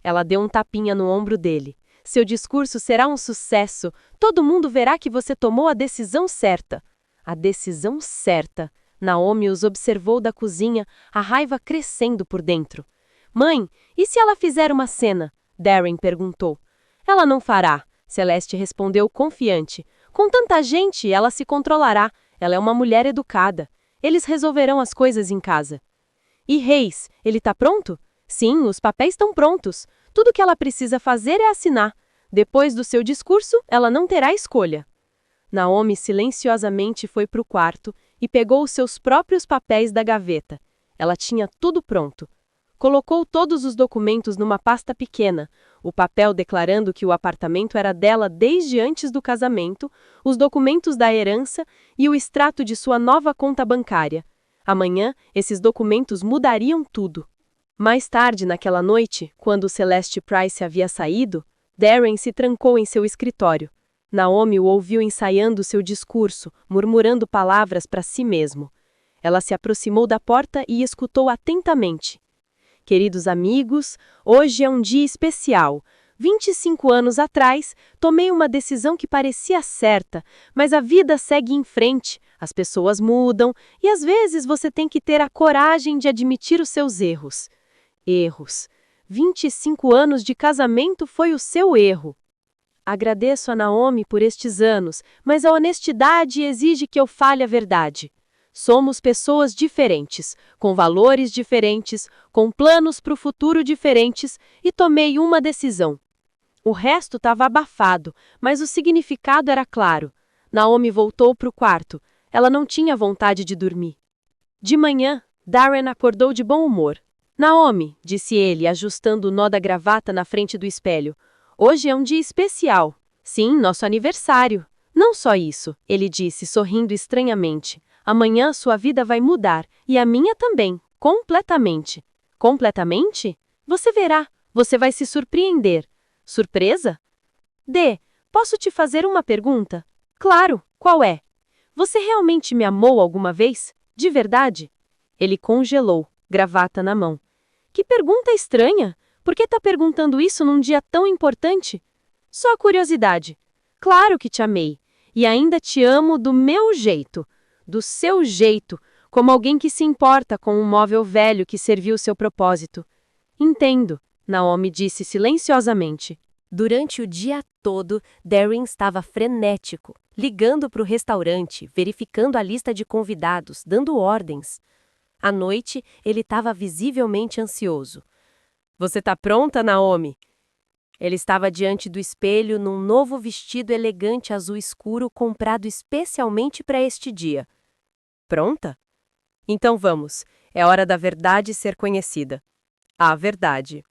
Ela deu um tapinha no ombro dele. Seu discurso será um sucesso. Todo mundo verá que você tomou a decisão certa. A decisão certa. Naomi os observou da cozinha, a raiva crescendo por dentro. Mãe, e se ela fizer uma cena? Darren perguntou. Ela não fará, Celeste respondeu confiante. Com tanta gente, ela se controlará. Ela é uma mulher educada. Eles resolverão as coisas em casa. E Reis, ele tá pronto? Sim, os papéis estão prontos. Tudo que ela precisa fazer é assinar. Depois do seu discurso, ela não terá escolha. Naomi silenciosamente foi para o quarto e pegou os seus próprios papéis da gaveta. Ela tinha tudo pronto. Colocou todos os documentos numa pasta pequena, o papel declarando que o apartamento era dela desde antes do casamento, os documentos da herança e o extrato de sua nova conta bancária. Amanhã, esses documentos mudariam tudo. Mais tarde naquela noite, quando Celeste Price havia saído, Darren se trancou em seu escritório. Naomi o ouviu ensaiando seu discurso, murmurando palavras para si mesmo. Ela se aproximou da porta e escutou atentamente. Queridos amigos, hoje é um dia especial. 25 anos atrás, tomei uma decisão que parecia certa, mas a vida segue em frente, as pessoas mudam e às vezes você tem que ter a coragem de admitir os seus erros. Erros. 25 anos de casamento foi o seu erro. Agradeço a Naomi por estes anos, mas a honestidade exige que eu fale a verdade. Somos pessoas diferentes, com valores diferentes, com planos para o futuro diferentes, e tomei uma decisão. O resto estava abafado, mas o significado era claro. Naomi voltou para o quarto. Ela não tinha vontade de dormir. De manhã, Darren acordou de bom humor. Naomi, disse ele, ajustando o nó da gravata na frente do espelho. Hoje é um dia especial. Sim, nosso aniversário. Não só isso, ele disse, sorrindo estranhamente. Amanhã sua vida vai mudar, e a minha também, completamente. Completamente? Você verá, você vai se surpreender. Surpresa? D, posso te fazer uma pergunta? Claro, qual é? Você realmente me amou alguma vez? De verdade? Ele congelou, gravata na mão. Que pergunta estranha! Por que está perguntando isso num dia tão importante? Só curiosidade. Claro que te amei. E ainda te amo do meu jeito. Do seu jeito, como alguém que se importa com um móvel velho que serviu seu propósito. Entendo, Naomi disse silenciosamente. Durante o dia todo, Darren estava frenético, ligando para o restaurante, verificando a lista de convidados, dando ordens. À noite, ele estava visivelmente ansioso. Você está pronta, Naomi? Ele estava diante do espelho num novo vestido elegante azul escuro comprado especialmente para este dia. Pronta? Então vamos. É hora da verdade ser conhecida. A verdade.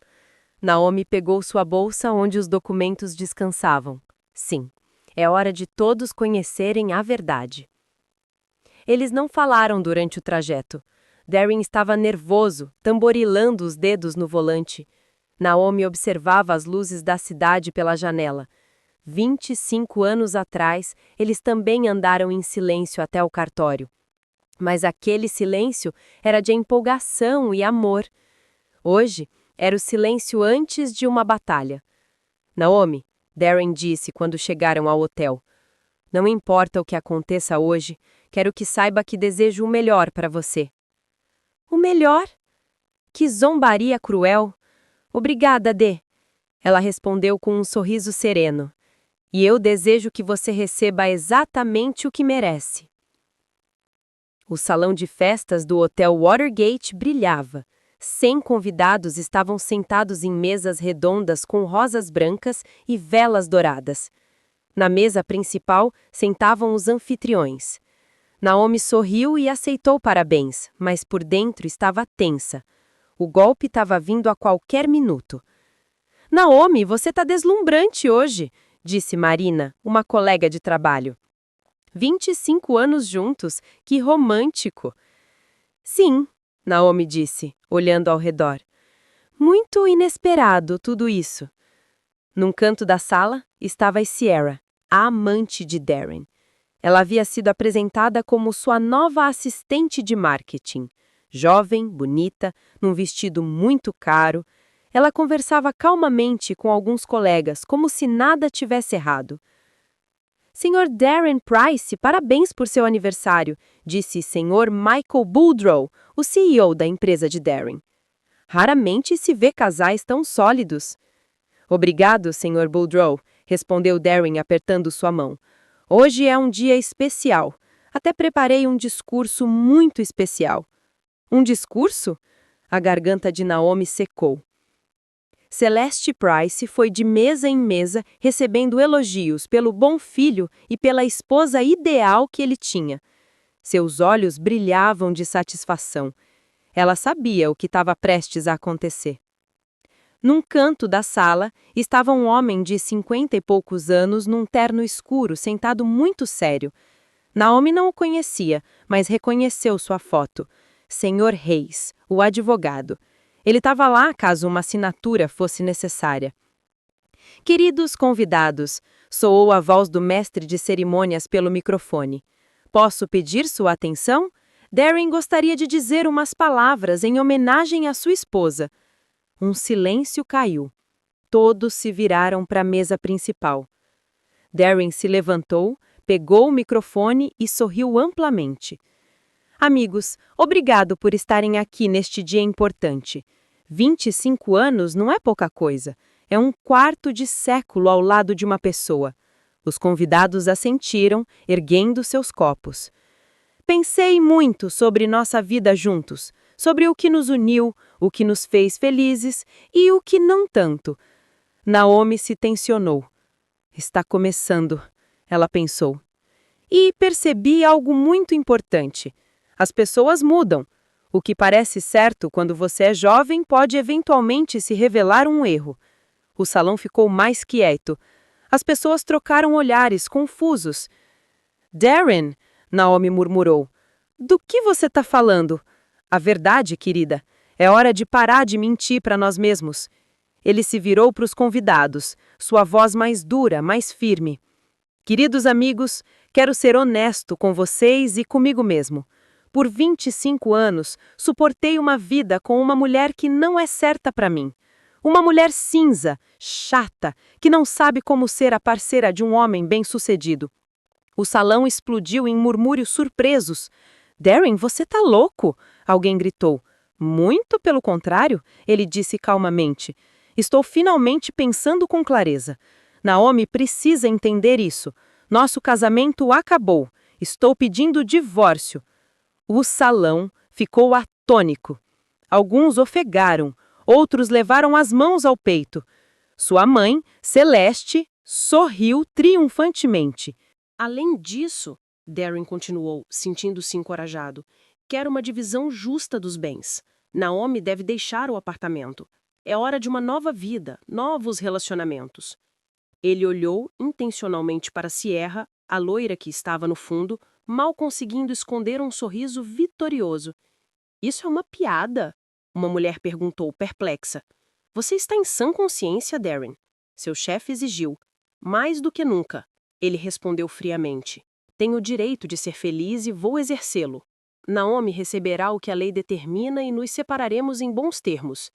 Naomi pegou sua bolsa onde os documentos descansavam. Sim, é hora de todos conhecerem a verdade. Eles não falaram durante o trajeto. Darren estava nervoso, tamborilando os dedos no volante. Naomi observava as luzes da cidade pela janela. 25 anos atrás, eles também andaram em silêncio até o cartório. Mas aquele silêncio era de empolgação e amor. Hoje, era o silêncio antes de uma batalha. Naomi, Darren disse quando chegaram ao hotel. Não importa o que aconteça hoje, quero que saiba que desejo o melhor para você. O melhor? Que zombaria cruel! Obrigada, Dê. Ela respondeu com um sorriso sereno. E eu desejo que você receba exatamente o que merece. O salão de festas do Hotel Watergate brilhava. 100 convidados estavam sentados em mesas redondas com rosas brancas e velas douradas. Na mesa principal sentavam os anfitriões. Naomi sorriu e aceitou parabéns, mas por dentro estava tensa. O golpe estava vindo a qualquer minuto. Naomi, você está deslumbrante hoje, disse Marina, uma colega de trabalho. 25 anos juntos, que romântico. Sim, Naomi disse, olhando ao redor. Muito inesperado tudo isso. Num canto da sala estava Sierra, a amante de Darren. Ela havia sido apresentada como sua nova assistente de marketing. Jovem, bonita, num vestido muito caro, ela conversava calmamente com alguns colegas, como se nada tivesse errado. Sr. Darren Price, parabéns por seu aniversário, disse Sr. Michael Boudreau, o CEO da empresa de Darren. Raramente se vê casais tão sólidos. Obrigado, Sr. Boudreau, respondeu Darren apertando sua mão. Hoje é um dia especial. Até preparei um discurso muito especial. Um discurso? A garganta de Naomi secou. Celeste Price foi de mesa em mesa recebendo elogios pelo bom filho e pela esposa ideal que ele tinha. Seus olhos brilhavam de satisfação. Ela sabia o que estava prestes a acontecer. Num canto da sala estava um homem de 50 e poucos anos num terno escuro, sentado muito sério. Naomi não o conhecia, mas reconheceu sua foto. Sr. Reis, o advogado. Ele estava lá caso uma assinatura fosse necessária. Queridos convidados, soou a voz do mestre de cerimônias pelo microfone. Posso pedir sua atenção? Darren gostaria de dizer umas palavras em homenagem à sua esposa. Um silêncio caiu. Todos se viraram para a mesa principal. Darren se levantou, pegou o microfone e sorriu amplamente. Amigos, obrigado por estarem aqui neste dia importante. 25 anos não é pouca coisa. É um quarto de século ao lado de uma pessoa. Os convidados assentiram, erguendo seus copos. Pensei muito sobre nossa vida juntos, sobre o que nos uniu, o que nos fez felizes e o que não tanto. Naomi se tensionou. Está começando, ela pensou. E percebi algo muito importante. As pessoas mudam. O que parece certo quando você é jovem pode eventualmente se revelar um erro. O salão ficou mais quieto. As pessoas trocaram olhares confusos. Darren, Naomi murmurou. Do que você está falando? A verdade, querida. É hora de parar de mentir para nós mesmos. Ele se virou para os convidados, sua voz mais dura, mais firme. Queridos amigos, quero ser honesto com vocês e comigo mesmo. Por 25 anos, suportei uma vida com uma mulher que não é certa para mim. Uma mulher cinza, chata, que não sabe como ser a parceira de um homem bem-sucedido. O salão explodiu em murmúrios surpresos. Darren, você tá louco? Alguém gritou. Muito pelo contrário, ele disse calmamente. Estou finalmente pensando com clareza. Naomi precisa entender isso. Nosso casamento acabou. Estou pedindo divórcio. O salão ficou atônico. Alguns ofegaram, outros levaram as mãos ao peito. Sua mãe, Celeste, sorriu triunfantemente. Além disso, Darren continuou, sentindo-se encorajado, quero uma divisão justa dos bens. Naomi deve deixar o apartamento. É hora de uma nova vida, novos relacionamentos. Ele olhou intencionalmente para Sierra, a loira que estava no fundo, mal conseguindo esconder um sorriso vitorioso. Isso é uma piada? Uma mulher perguntou, perplexa. Você está em sã consciência, Darren? Seu chefe exigiu. Mais do que nunca. Ele respondeu friamente. Tenho o direito de ser feliz e vou exercê-lo. Naomi receberá o que a lei determina e nos separaremos em bons termos.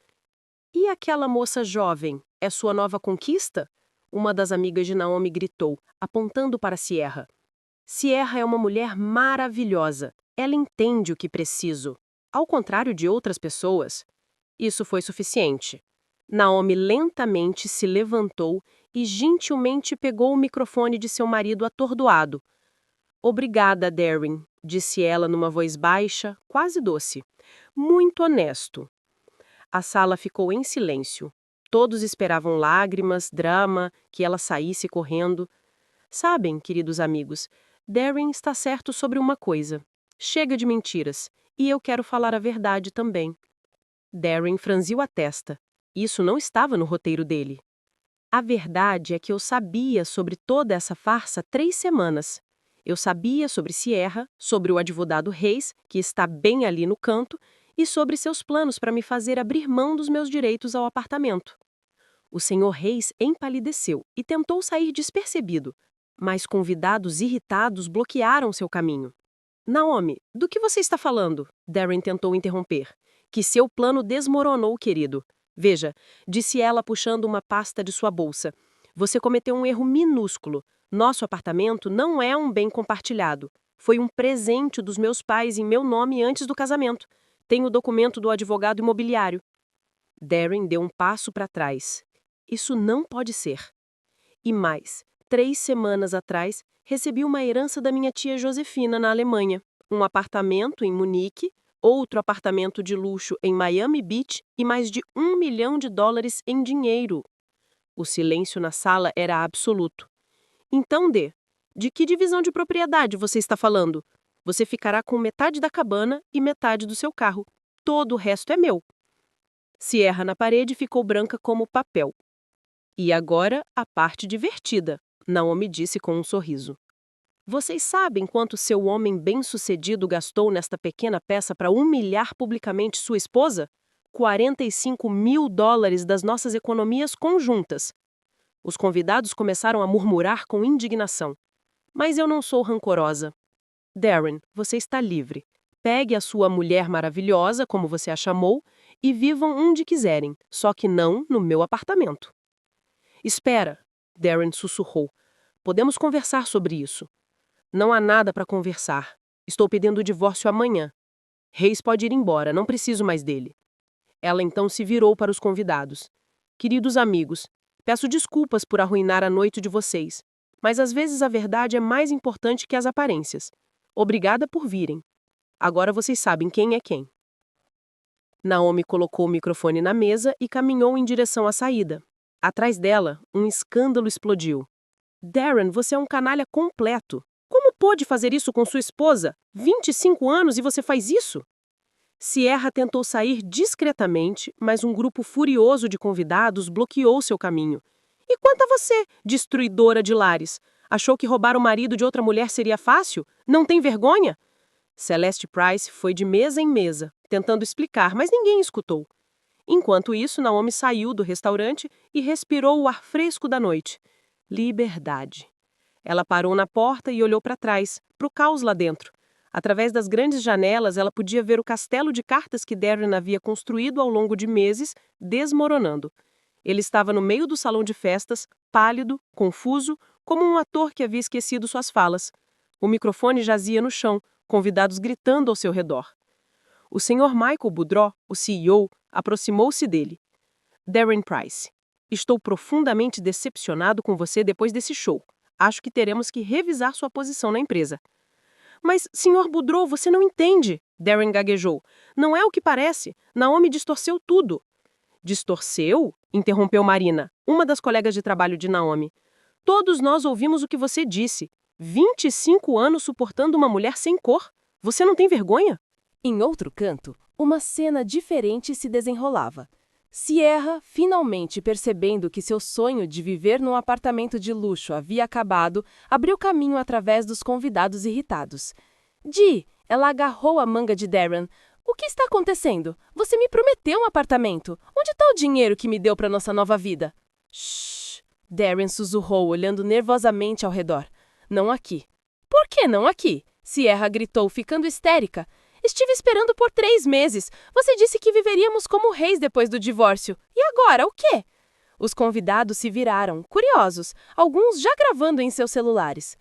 E aquela moça jovem, é sua nova conquista? Uma das amigas de Naomi gritou, apontando para Sierra. Sierra é uma mulher maravilhosa. Ela entende o que preciso. Ao contrário de outras pessoas. Isso foi suficiente. Naomi lentamente se levantou e gentilmente pegou o microfone de seu marido atordoado. Obrigada, Darren, disse ela numa voz baixa, quase doce. Muito honesto. A sala ficou em silêncio. Todos esperavam lágrimas, drama, que ela saísse correndo. Sabem, queridos amigos, Darren está certo sobre uma coisa. Chega de mentiras, e eu quero falar a verdade também. Darren franziu a testa. Isso não estava no roteiro dele. A verdade é que eu sabia sobre toda essa farsa 3 semanas. Eu sabia sobre Sierra, sobre o advogado Reis, que está bem ali no canto, e sobre seus planos para me fazer abrir mão dos meus direitos ao apartamento. O senhor Reis empalideceu e tentou sair despercebido, mas convidados irritados bloquearam seu caminho. Naomi, do que você está falando? Darren tentou interromper. Que seu plano desmoronou, querido. Veja, disse ela puxando uma pasta de sua bolsa. Você cometeu um erro minúsculo. Nosso apartamento não é um bem compartilhado. Foi um presente dos meus pais em meu nome antes do casamento. Tenho o documento do advogado imobiliário. Darren deu um passo para trás. Isso não pode ser. E mais, 3 semanas atrás, recebi uma herança da minha tia Josefina na Alemanha. Um apartamento em Munique, outro apartamento de luxo em Miami Beach e mais de $1 milhão em dinheiro. O silêncio na sala era absoluto. Então, de que divisão de propriedade você está falando? Você ficará com metade da cabana e metade do seu carro. Todo o resto é meu. Sierra na parede ficou branca como papel. E agora a parte divertida, Naomi disse com um sorriso. Vocês sabem quanto seu homem bem-sucedido gastou nesta pequena peça para humilhar publicamente sua esposa? $45 mil das nossas economias conjuntas. Os convidados começaram a murmurar com indignação. Mas eu não sou rancorosa. Darren, você está livre. Pegue a sua mulher maravilhosa, como você a chamou, e vivam onde quiserem, só que não no meu apartamento. Espera, Darren sussurrou. Podemos conversar sobre isso. Não há nada para conversar. Estou pedindo o divórcio amanhã. Reis pode ir embora, não preciso mais dele. Ela então se virou para os convidados. Queridos amigos, peço desculpas por arruinar a noite de vocês, mas às vezes a verdade é mais importante que as aparências. Obrigada por virem. Agora vocês sabem quem é quem. Naomi colocou o microfone na mesa e caminhou em direção à saída. Atrás dela, um escândalo explodiu. Darren, você é um canalha completo. Como pôde fazer isso com sua esposa? 25 anos e você faz isso? Sierra tentou sair discretamente, mas um grupo furioso de convidados bloqueou seu caminho. E quanto a você, destruidora de lares? Achou que roubar o marido de outra mulher seria fácil? Não tem vergonha? Celeste Price foi de mesa em mesa, tentando explicar, mas ninguém escutou. Enquanto isso, Naomi saiu do restaurante e respirou o ar fresco da noite. Liberdade. Ela parou na porta e olhou para trás, para o caos lá dentro. Através das grandes janelas, ela podia ver o castelo de cartas que Darren havia construído ao longo de meses, desmoronando. Ele estava no meio do salão de festas, pálido, confuso, como um ator que havia esquecido suas falas. O microfone jazia no chão, convidados gritando ao seu redor. O Sr. Michael Boudreau, o CEO, aproximou-se dele. Darren Price, estou profundamente decepcionado com você depois desse show. Acho que teremos que revisar sua posição na empresa. Mas, Sr. Boudreau, você não entende, Darren gaguejou. Não é o que parece. Naomi distorceu tudo. Distorceu? Interrompeu Marina, uma das colegas de trabalho de Naomi. Todos nós ouvimos o que você disse. 25 anos suportando uma mulher sem cor. Você não tem vergonha? Em outro canto, uma cena diferente se desenrolava. Sierra, finalmente percebendo que seu sonho de viver num apartamento de luxo havia acabado, abriu caminho através dos convidados irritados. Di, ela agarrou a manga de Darren. O que está acontecendo? Você me prometeu um apartamento. Onde está o dinheiro que me deu para nossa nova vida? Shhh! Darren sussurrou, olhando nervosamente ao redor. Não aqui. Por que não aqui? Sierra gritou, ficando histérica. Estive esperando por 3 meses. Você disse que viveríamos como reis depois do divórcio. E agora, o quê? Os convidados se viraram, curiosos, alguns já gravando em seus celulares.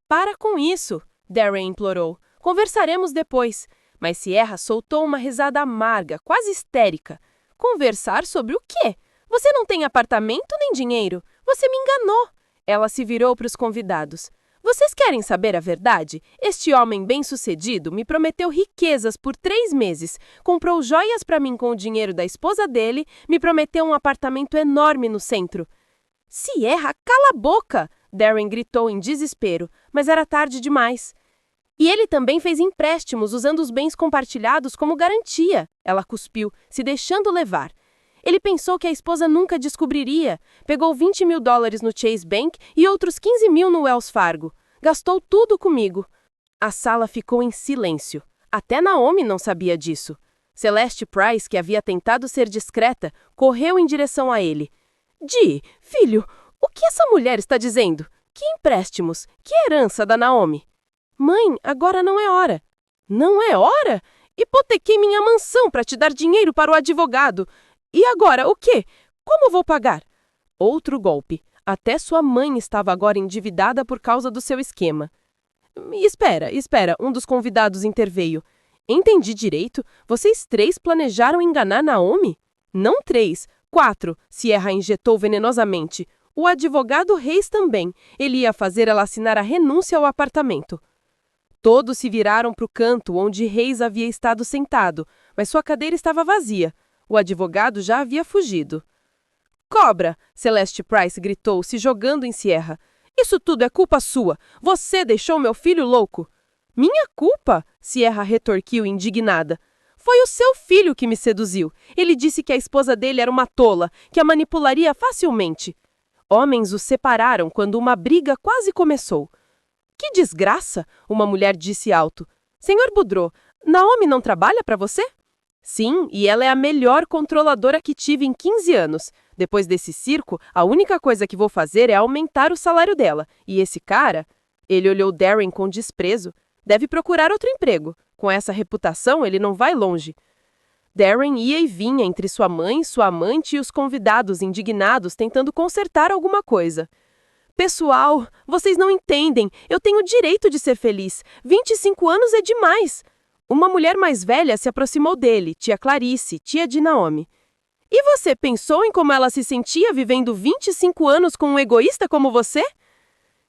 Para com isso, Darren implorou. Conversaremos depois. Mas Sierra soltou uma risada amarga, quase histérica. Conversar sobre o quê? Você não tem apartamento nem dinheiro. Você me enganou. Ela se virou para os convidados. Vocês querem saber a verdade? Este homem bem-sucedido me prometeu riquezas por 3 meses, comprou joias para mim com o dinheiro da esposa dele, me prometeu um apartamento enorme no centro. Sierra, cala a boca! Darren gritou em desespero, mas era tarde demais. E ele também fez empréstimos usando os bens compartilhados como garantia. Ela cuspiu, se deixando levar. Ele pensou que a esposa nunca descobriria. Pegou $20 mil no Chase Bank e outros 15 mil no Wells Fargo. Gastou tudo comigo. A sala ficou em silêncio. Até Naomi não sabia disso. Celeste Price, que havia tentado ser discreta, correu em direção a ele. Di, filho, o que essa mulher está dizendo? Que empréstimos? Que herança da Naomi? Mãe, agora não é hora. Não é hora? Hipotequei minha mansão para te dar dinheiro para o advogado. E agora, o quê? Como vou pagar? Outro golpe. Até sua mãe estava agora endividada por causa do seu esquema. Espera, um dos convidados interveio. Entendi direito? Vocês 3 planejaram enganar Naomi? Não 3, 4, Sierra injetou venenosamente. O advogado Reis também. Ele ia fazer ela assinar a renúncia ao apartamento. Todos se viraram para o canto onde Reis havia estado sentado, mas sua cadeira estava vazia. O advogado já havia fugido. Cobra! Celeste Price gritou, se jogando em Sierra. Isso tudo é culpa sua. Você deixou meu filho louco. Minha culpa? Sierra retorquiu indignada. Foi o seu filho que me seduziu. Ele disse que a esposa dele era uma tola, que a manipularia facilmente. Homens o separaram quando uma briga quase começou. Que desgraça! Uma mulher disse alto. Senhor Boudreau, Naomi não trabalha para você? Sim, e ela é a melhor controladora que tive em 15 anos. Depois desse circo, a única coisa que vou fazer é aumentar o salário dela. E esse cara... Ele olhou Darren com desprezo. Deve procurar outro emprego. Com essa reputação, ele não vai longe. Darren ia e vinha entre sua mãe, sua amante e os convidados indignados tentando consertar alguma coisa. Pessoal, vocês não entendem. Eu tenho o direito de ser feliz. 25 anos é demais. Uma mulher mais velha se aproximou dele, tia Clarice, tia de Naomi. E você pensou em como ela se sentia vivendo 25 anos com um egoísta como você?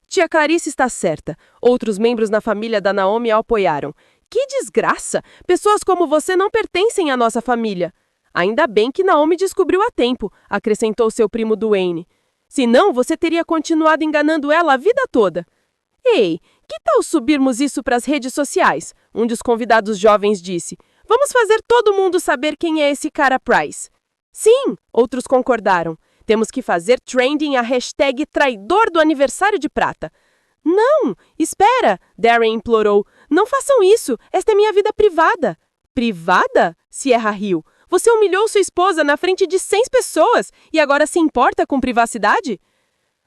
Tia Clarice está certa. Outros membros da família da Naomi a apoiaram. Que desgraça! Pessoas como você não pertencem à nossa família. Ainda bem que Naomi descobriu a tempo, acrescentou seu primo Duane. Senão, você teria continuado enganando ela a vida toda. Ei, que tal subirmos isso para as redes sociais? Um dos convidados jovens disse. Vamos fazer todo mundo saber quem é esse cara Price. Sim, outros concordaram. Temos que fazer trending a hashtag traidor do aniversário de prata. Não, espera, Darren implorou. Não façam isso, esta é minha vida privada. Privada? Sierra riu. Você humilhou sua esposa na frente de 100 pessoas e agora se importa com privacidade?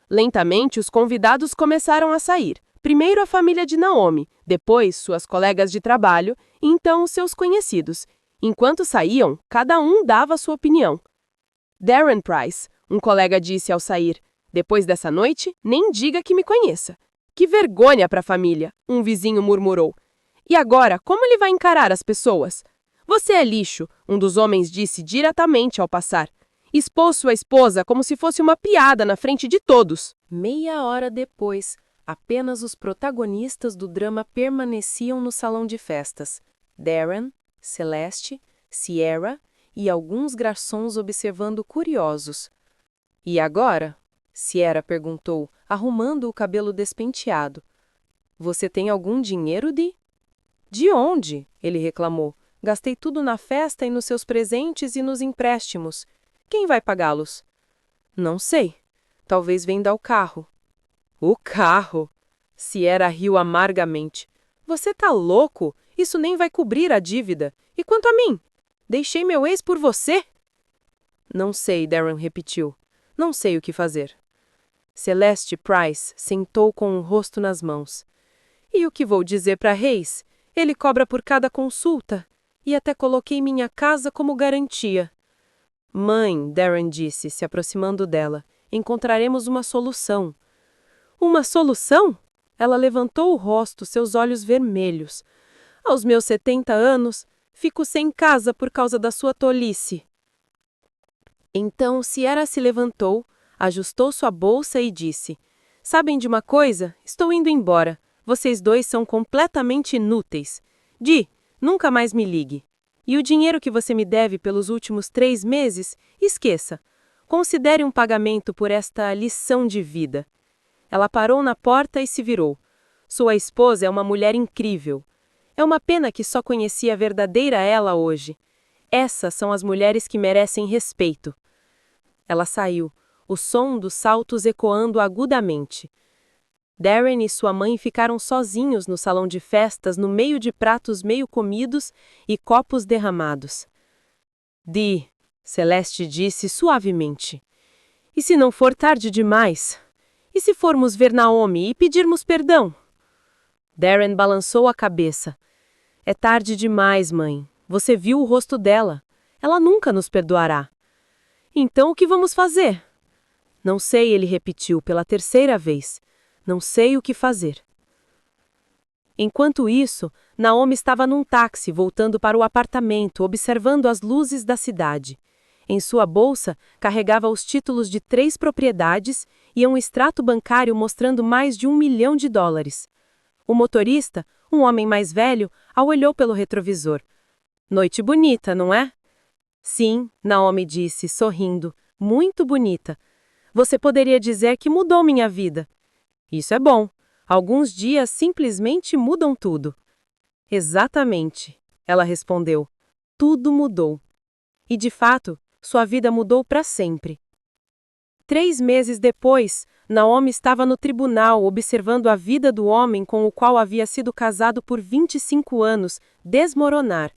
Lentamente, os convidados começaram a sair. Primeiro a família de Naomi, depois suas colegas de trabalho e então os seus conhecidos. Enquanto saíam, cada um dava sua opinião. Darren Price, um colega disse ao sair, depois dessa noite, nem diga que me conheça. Que vergonha para a família, um vizinho murmurou. E agora, como ele vai encarar as pessoas? Você é lixo, um dos homens disse diretamente ao passar. Expôs sua esposa como se fosse uma piada na frente de todos. Meia hora depois, apenas os protagonistas do drama permaneciam no salão de festas. Darren, Celeste, Sierra e alguns garçons observando curiosos. E agora? Sierra perguntou, arrumando o cabelo despenteado. Você tem algum dinheiro, Dee? De onde? Ele reclamou. Gastei tudo na festa e nos seus presentes e nos empréstimos. Quem vai pagá-los? Não sei. Talvez venda o carro. O carro? Sierra riu amargamente. Você tá louco? Isso nem vai cobrir a dívida. E quanto a mim? Deixei meu ex por você? Não sei, Darren repetiu. Não sei o que fazer. Celeste Price sentou com o rosto nas mãos. E o que vou dizer para Reis? Ele cobra por cada consulta. E até coloquei minha casa como garantia. Mãe, Darren disse, se aproximando dela, encontraremos uma solução. Uma solução? Ela levantou o rosto, seus olhos vermelhos. Aos meus 70 anos, fico sem casa por causa da sua tolice. Então Sierra se levantou, ajustou sua bolsa e disse, sabem de uma coisa? Estou indo embora. Vocês dois são completamente inúteis. Dee, nunca mais me ligue. E o dinheiro que você me deve pelos últimos 3 meses, esqueça. Considere um pagamento por esta lição de vida. Ela parou na porta e se virou. Sua esposa é uma mulher incrível. É uma pena que só conheci a verdadeira ela hoje. Essas são as mulheres que merecem respeito. Ela saiu, o som dos saltos ecoando agudamente. Darren e sua mãe ficaram sozinhos no salão de festas no meio de pratos meio comidos e copos derramados. Dee, Celeste disse suavemente. E se não for tarde demais? E se formos ver Naomi e pedirmos perdão? Darren balançou a cabeça. É tarde demais, mãe. Você viu o rosto dela. Ela nunca nos perdoará. Então o que vamos fazer? Não sei, ele repetiu pela 3ª vez. Não sei o que fazer. Enquanto isso, Naomi estava num táxi voltando para o apartamento, observando as luzes da cidade. Em sua bolsa, carregava os títulos de 3 propriedades e um extrato bancário mostrando mais de $1 milhão. O motorista, um homem mais velho, a olhou pelo retrovisor. Noite bonita, não é? Sim, Naomi disse, sorrindo. Muito bonita. Você poderia dizer que mudou minha vida. Isso é bom. Alguns dias simplesmente mudam tudo. Exatamente, ela respondeu. Tudo mudou. E de fato, sua vida mudou para sempre. 3 meses depois, Naomi estava no tribunal observando a vida do homem com o qual havia sido casado por 25 anos desmoronar.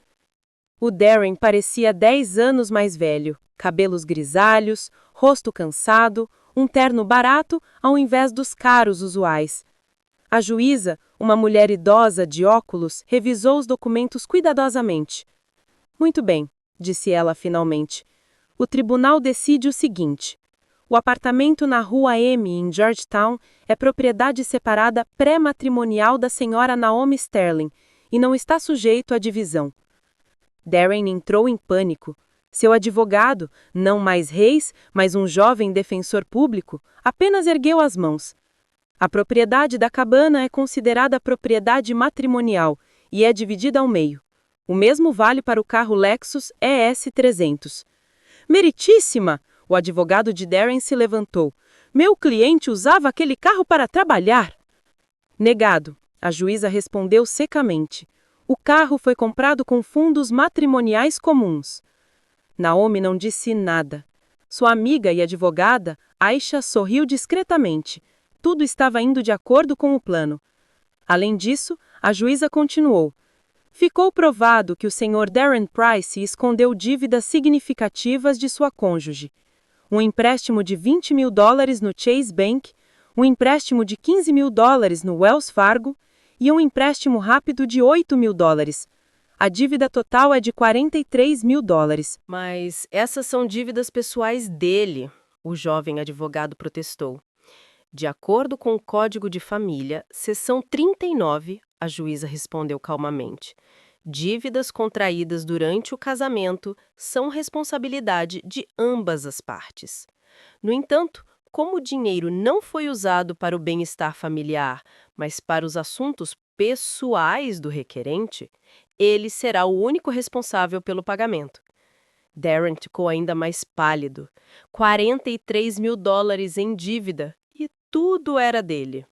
O Darren parecia 10 anos mais velho, cabelos grisalhos, rosto cansado, um terno barato ao invés dos caros usuais. A juíza, uma mulher idosa de óculos, revisou os documentos cuidadosamente. Muito bem, disse ela finalmente. O tribunal decide o seguinte. O apartamento na Rua M, em Georgetown, é propriedade separada pré-matrimonial da senhora Naomi Sterling, e não está sujeito à divisão. Darren entrou em pânico. Seu advogado, não mais Reis, mas um jovem defensor público, apenas ergueu as mãos. A propriedade da cabana é considerada propriedade matrimonial e é dividida ao meio. O mesmo vale para o carro Lexus ES300. Meritíssima! O advogado de Darren se levantou. Meu cliente usava aquele carro para trabalhar. Negado, a juíza respondeu secamente. O carro foi comprado com fundos matrimoniais comuns. Naomi não disse nada. Sua amiga e advogada, Aisha, sorriu discretamente. Tudo estava indo de acordo com o plano. Além disso, a juíza continuou. Ficou provado que o Sr. Darren Price escondeu dívidas significativas de sua cônjuge. Um empréstimo de $20.000 no Chase Bank, um empréstimo de $15.000 no Wells Fargo e um empréstimo rápido de $8.000. A dívida total é de $43.000. Mas essas são dívidas pessoais dele, o jovem advogado protestou. De acordo com o Código de Família, seção 39, a juíza respondeu calmamente. Dívidas contraídas durante o casamento são responsabilidade de ambas as partes. No entanto, como o dinheiro não foi usado para o bem-estar familiar, mas para os assuntos pessoais do requerente, ele será o único responsável pelo pagamento. Darren ficou ainda mais pálido. $43.000 em dívida, e tudo era dele.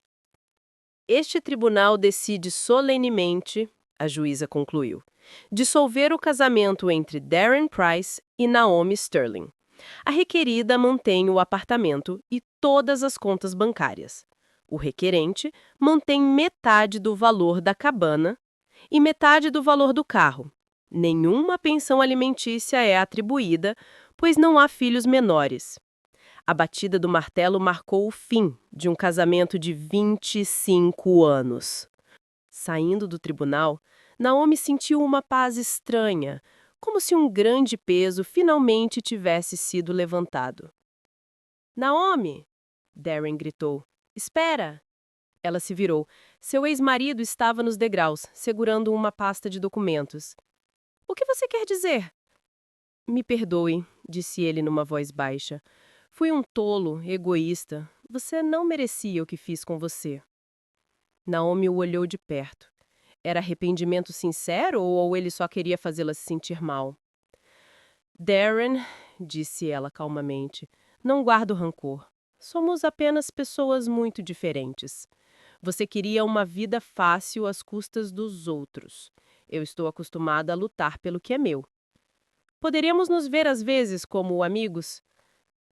Este tribunal decide solenemente, a juíza concluiu, dissolver o casamento entre Darren Price e Naomi Sterling. A requerida mantém o apartamento e todas as contas bancárias. O requerente mantém metade do valor da cabana e metade do valor do carro. Nenhuma pensão alimentícia é atribuída, pois não há filhos menores. A batida do martelo marcou o fim de um casamento de 25 anos. Saindo do tribunal, Naomi sentiu uma paz estranha, como se um grande peso finalmente tivesse sido levantado. Naomi! Darren gritou. Espera! Ela se virou. Seu ex-marido estava nos degraus, segurando uma pasta de documentos. O que você quer dizer? Me perdoe, disse ele numa voz baixa. Fui um tolo, egoísta. Você não merecia o que fiz com você. Naomi o olhou de perto. Era arrependimento sincero ou ele só queria fazê-la se sentir mal? Darren, disse ela calmamente, não guardo rancor. Somos apenas pessoas muito diferentes. Você queria uma vida fácil às custas dos outros. Eu estou acostumada a lutar pelo que é meu. Poderíamos nos ver às vezes como amigos?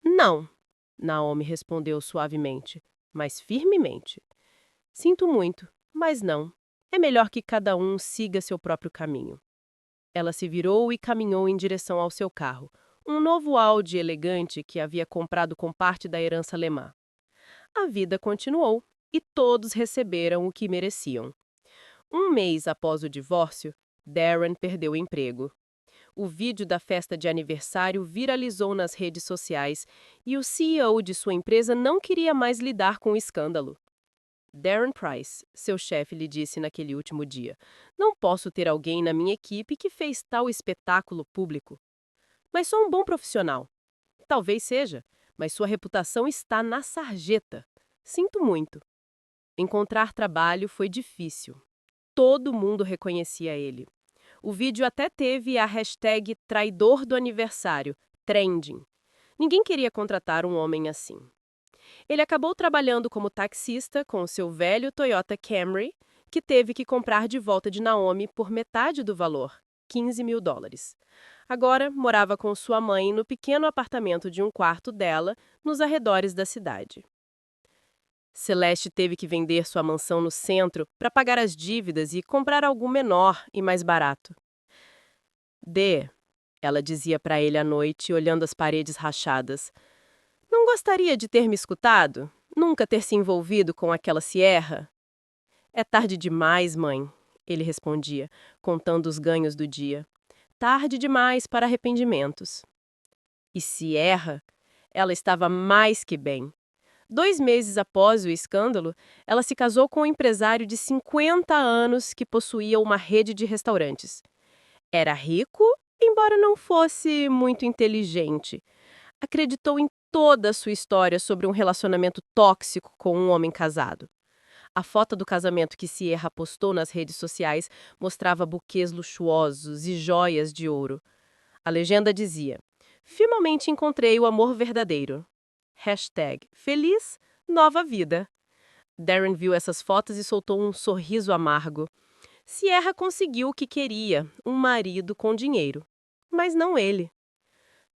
Não, Naomi respondeu suavemente, mas firmemente. Sinto muito, mas não. É melhor que cada um siga seu próprio caminho. Ela se virou e caminhou em direção ao seu carro, um novo Audi elegante que havia comprado com parte da herança alemã. A vida continuou e todos receberam o que mereciam. Um mês após o divórcio, Darren perdeu o emprego. O vídeo da festa de aniversário viralizou nas redes sociais e o CEO de sua empresa não queria mais lidar com o escândalo. Darren Price, seu chefe, lhe disse naquele último dia, não posso ter alguém na minha equipe que fez tal espetáculo público. Mas sou um bom profissional. Talvez seja, mas sua reputação está na sarjeta. Sinto muito. Encontrar trabalho foi difícil. Todo mundo reconhecia ele. O vídeo até teve a hashtag traidor do aniversário, trending. Ninguém queria contratar um homem assim. Ele acabou trabalhando como taxista com o seu velho Toyota Camry, que teve que comprar de volta de Naomi por metade do valor, $15.000. Agora, morava com sua mãe no pequeno apartamento de um quarto dela, nos arredores da cidade. Celeste teve que vender sua mansão no centro para pagar as dívidas e comprar algo menor e mais barato. Dê, ela dizia para ele à noite, olhando as paredes rachadas. Não gostaria de ter me escutado? Nunca ter se envolvido com aquela Sierra? É tarde demais, mãe, ele respondia, contando os ganhos do dia. Tarde demais para arrependimentos. E Sierra? Ela estava mais que bem. 2 meses após o escândalo, ela se casou com um empresário de 50 anos que possuía uma rede de restaurantes. Era rico, embora não fosse muito inteligente. Acreditou em toda a sua história sobre um relacionamento tóxico com um homem casado. A foto do casamento que Sierra postou nas redes sociais mostrava buquês luxuosos e joias de ouro. A legenda dizia: "Finalmente encontrei o amor verdadeiro. #Feliz Nova Vida." Darren viu essas fotos e soltou um sorriso amargo. Sierra conseguiu o que queria, um marido com dinheiro. Mas não ele.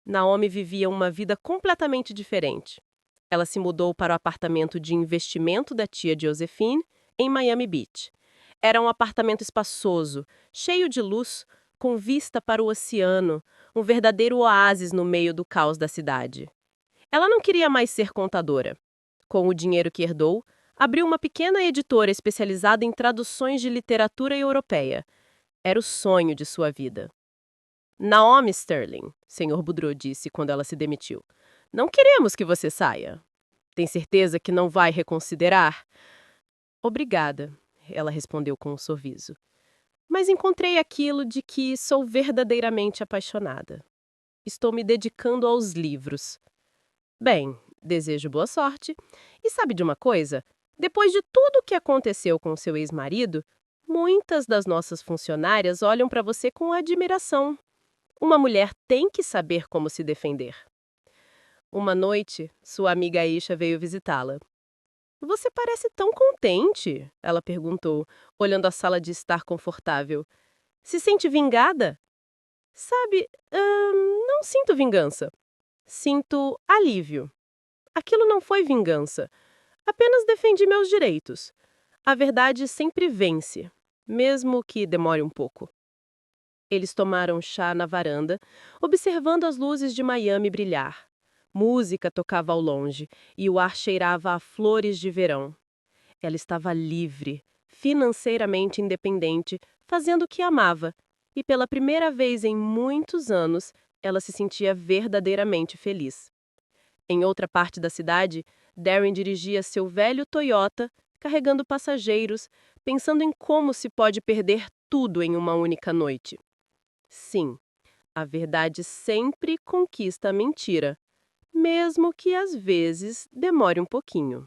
Naomi vivia uma vida completamente diferente. Ela se mudou para o apartamento de investimento da tia Josephine, em Miami Beach. Era um apartamento espaçoso, cheio de luz, com vista para o oceano, um verdadeiro oásis no meio do caos da cidade. Ela não queria mais ser contadora. Com o dinheiro que herdou, abriu uma pequena editora especializada em traduções de literatura europeia. Era o sonho de sua vida. "Naomi Sterling", Sr. Boudreau disse quando ela se demitiu. "Não queremos que você saia. Tem certeza que não vai reconsiderar?" "Obrigada", ela respondeu com um sorriso. "Mas encontrei aquilo de que sou verdadeiramente apaixonada. Estou me dedicando aos livros." "Bem, desejo boa sorte. E sabe de uma coisa? Depois de tudo o que aconteceu com seu ex-marido, muitas das nossas funcionárias olham para você com admiração. Uma mulher tem que saber como se defender." Uma noite, sua amiga Aisha veio visitá-la. "Você parece tão contente?" ela perguntou, olhando a sala de estar confortável. "Se sente vingada?" "Sabe, não sinto vingança. Sinto alívio. Aquilo não foi vingança. Apenas defendi meus direitos. A verdade sempre vence, mesmo que demore um pouco." Eles tomaram chá na varanda, observando as luzes de Miami brilhar. Música tocava ao longe e o ar cheirava a flores de verão. Ela estava livre, financeiramente independente, fazendo o que amava, e pela primeira vez em muitos anos, ela se sentia verdadeiramente feliz. Em outra parte da cidade, Darren dirigia seu velho Toyota, carregando passageiros, pensando em como se pode perder tudo em uma única noite. Sim, a verdade sempre conquista a mentira, mesmo que às vezes demore um pouquinho.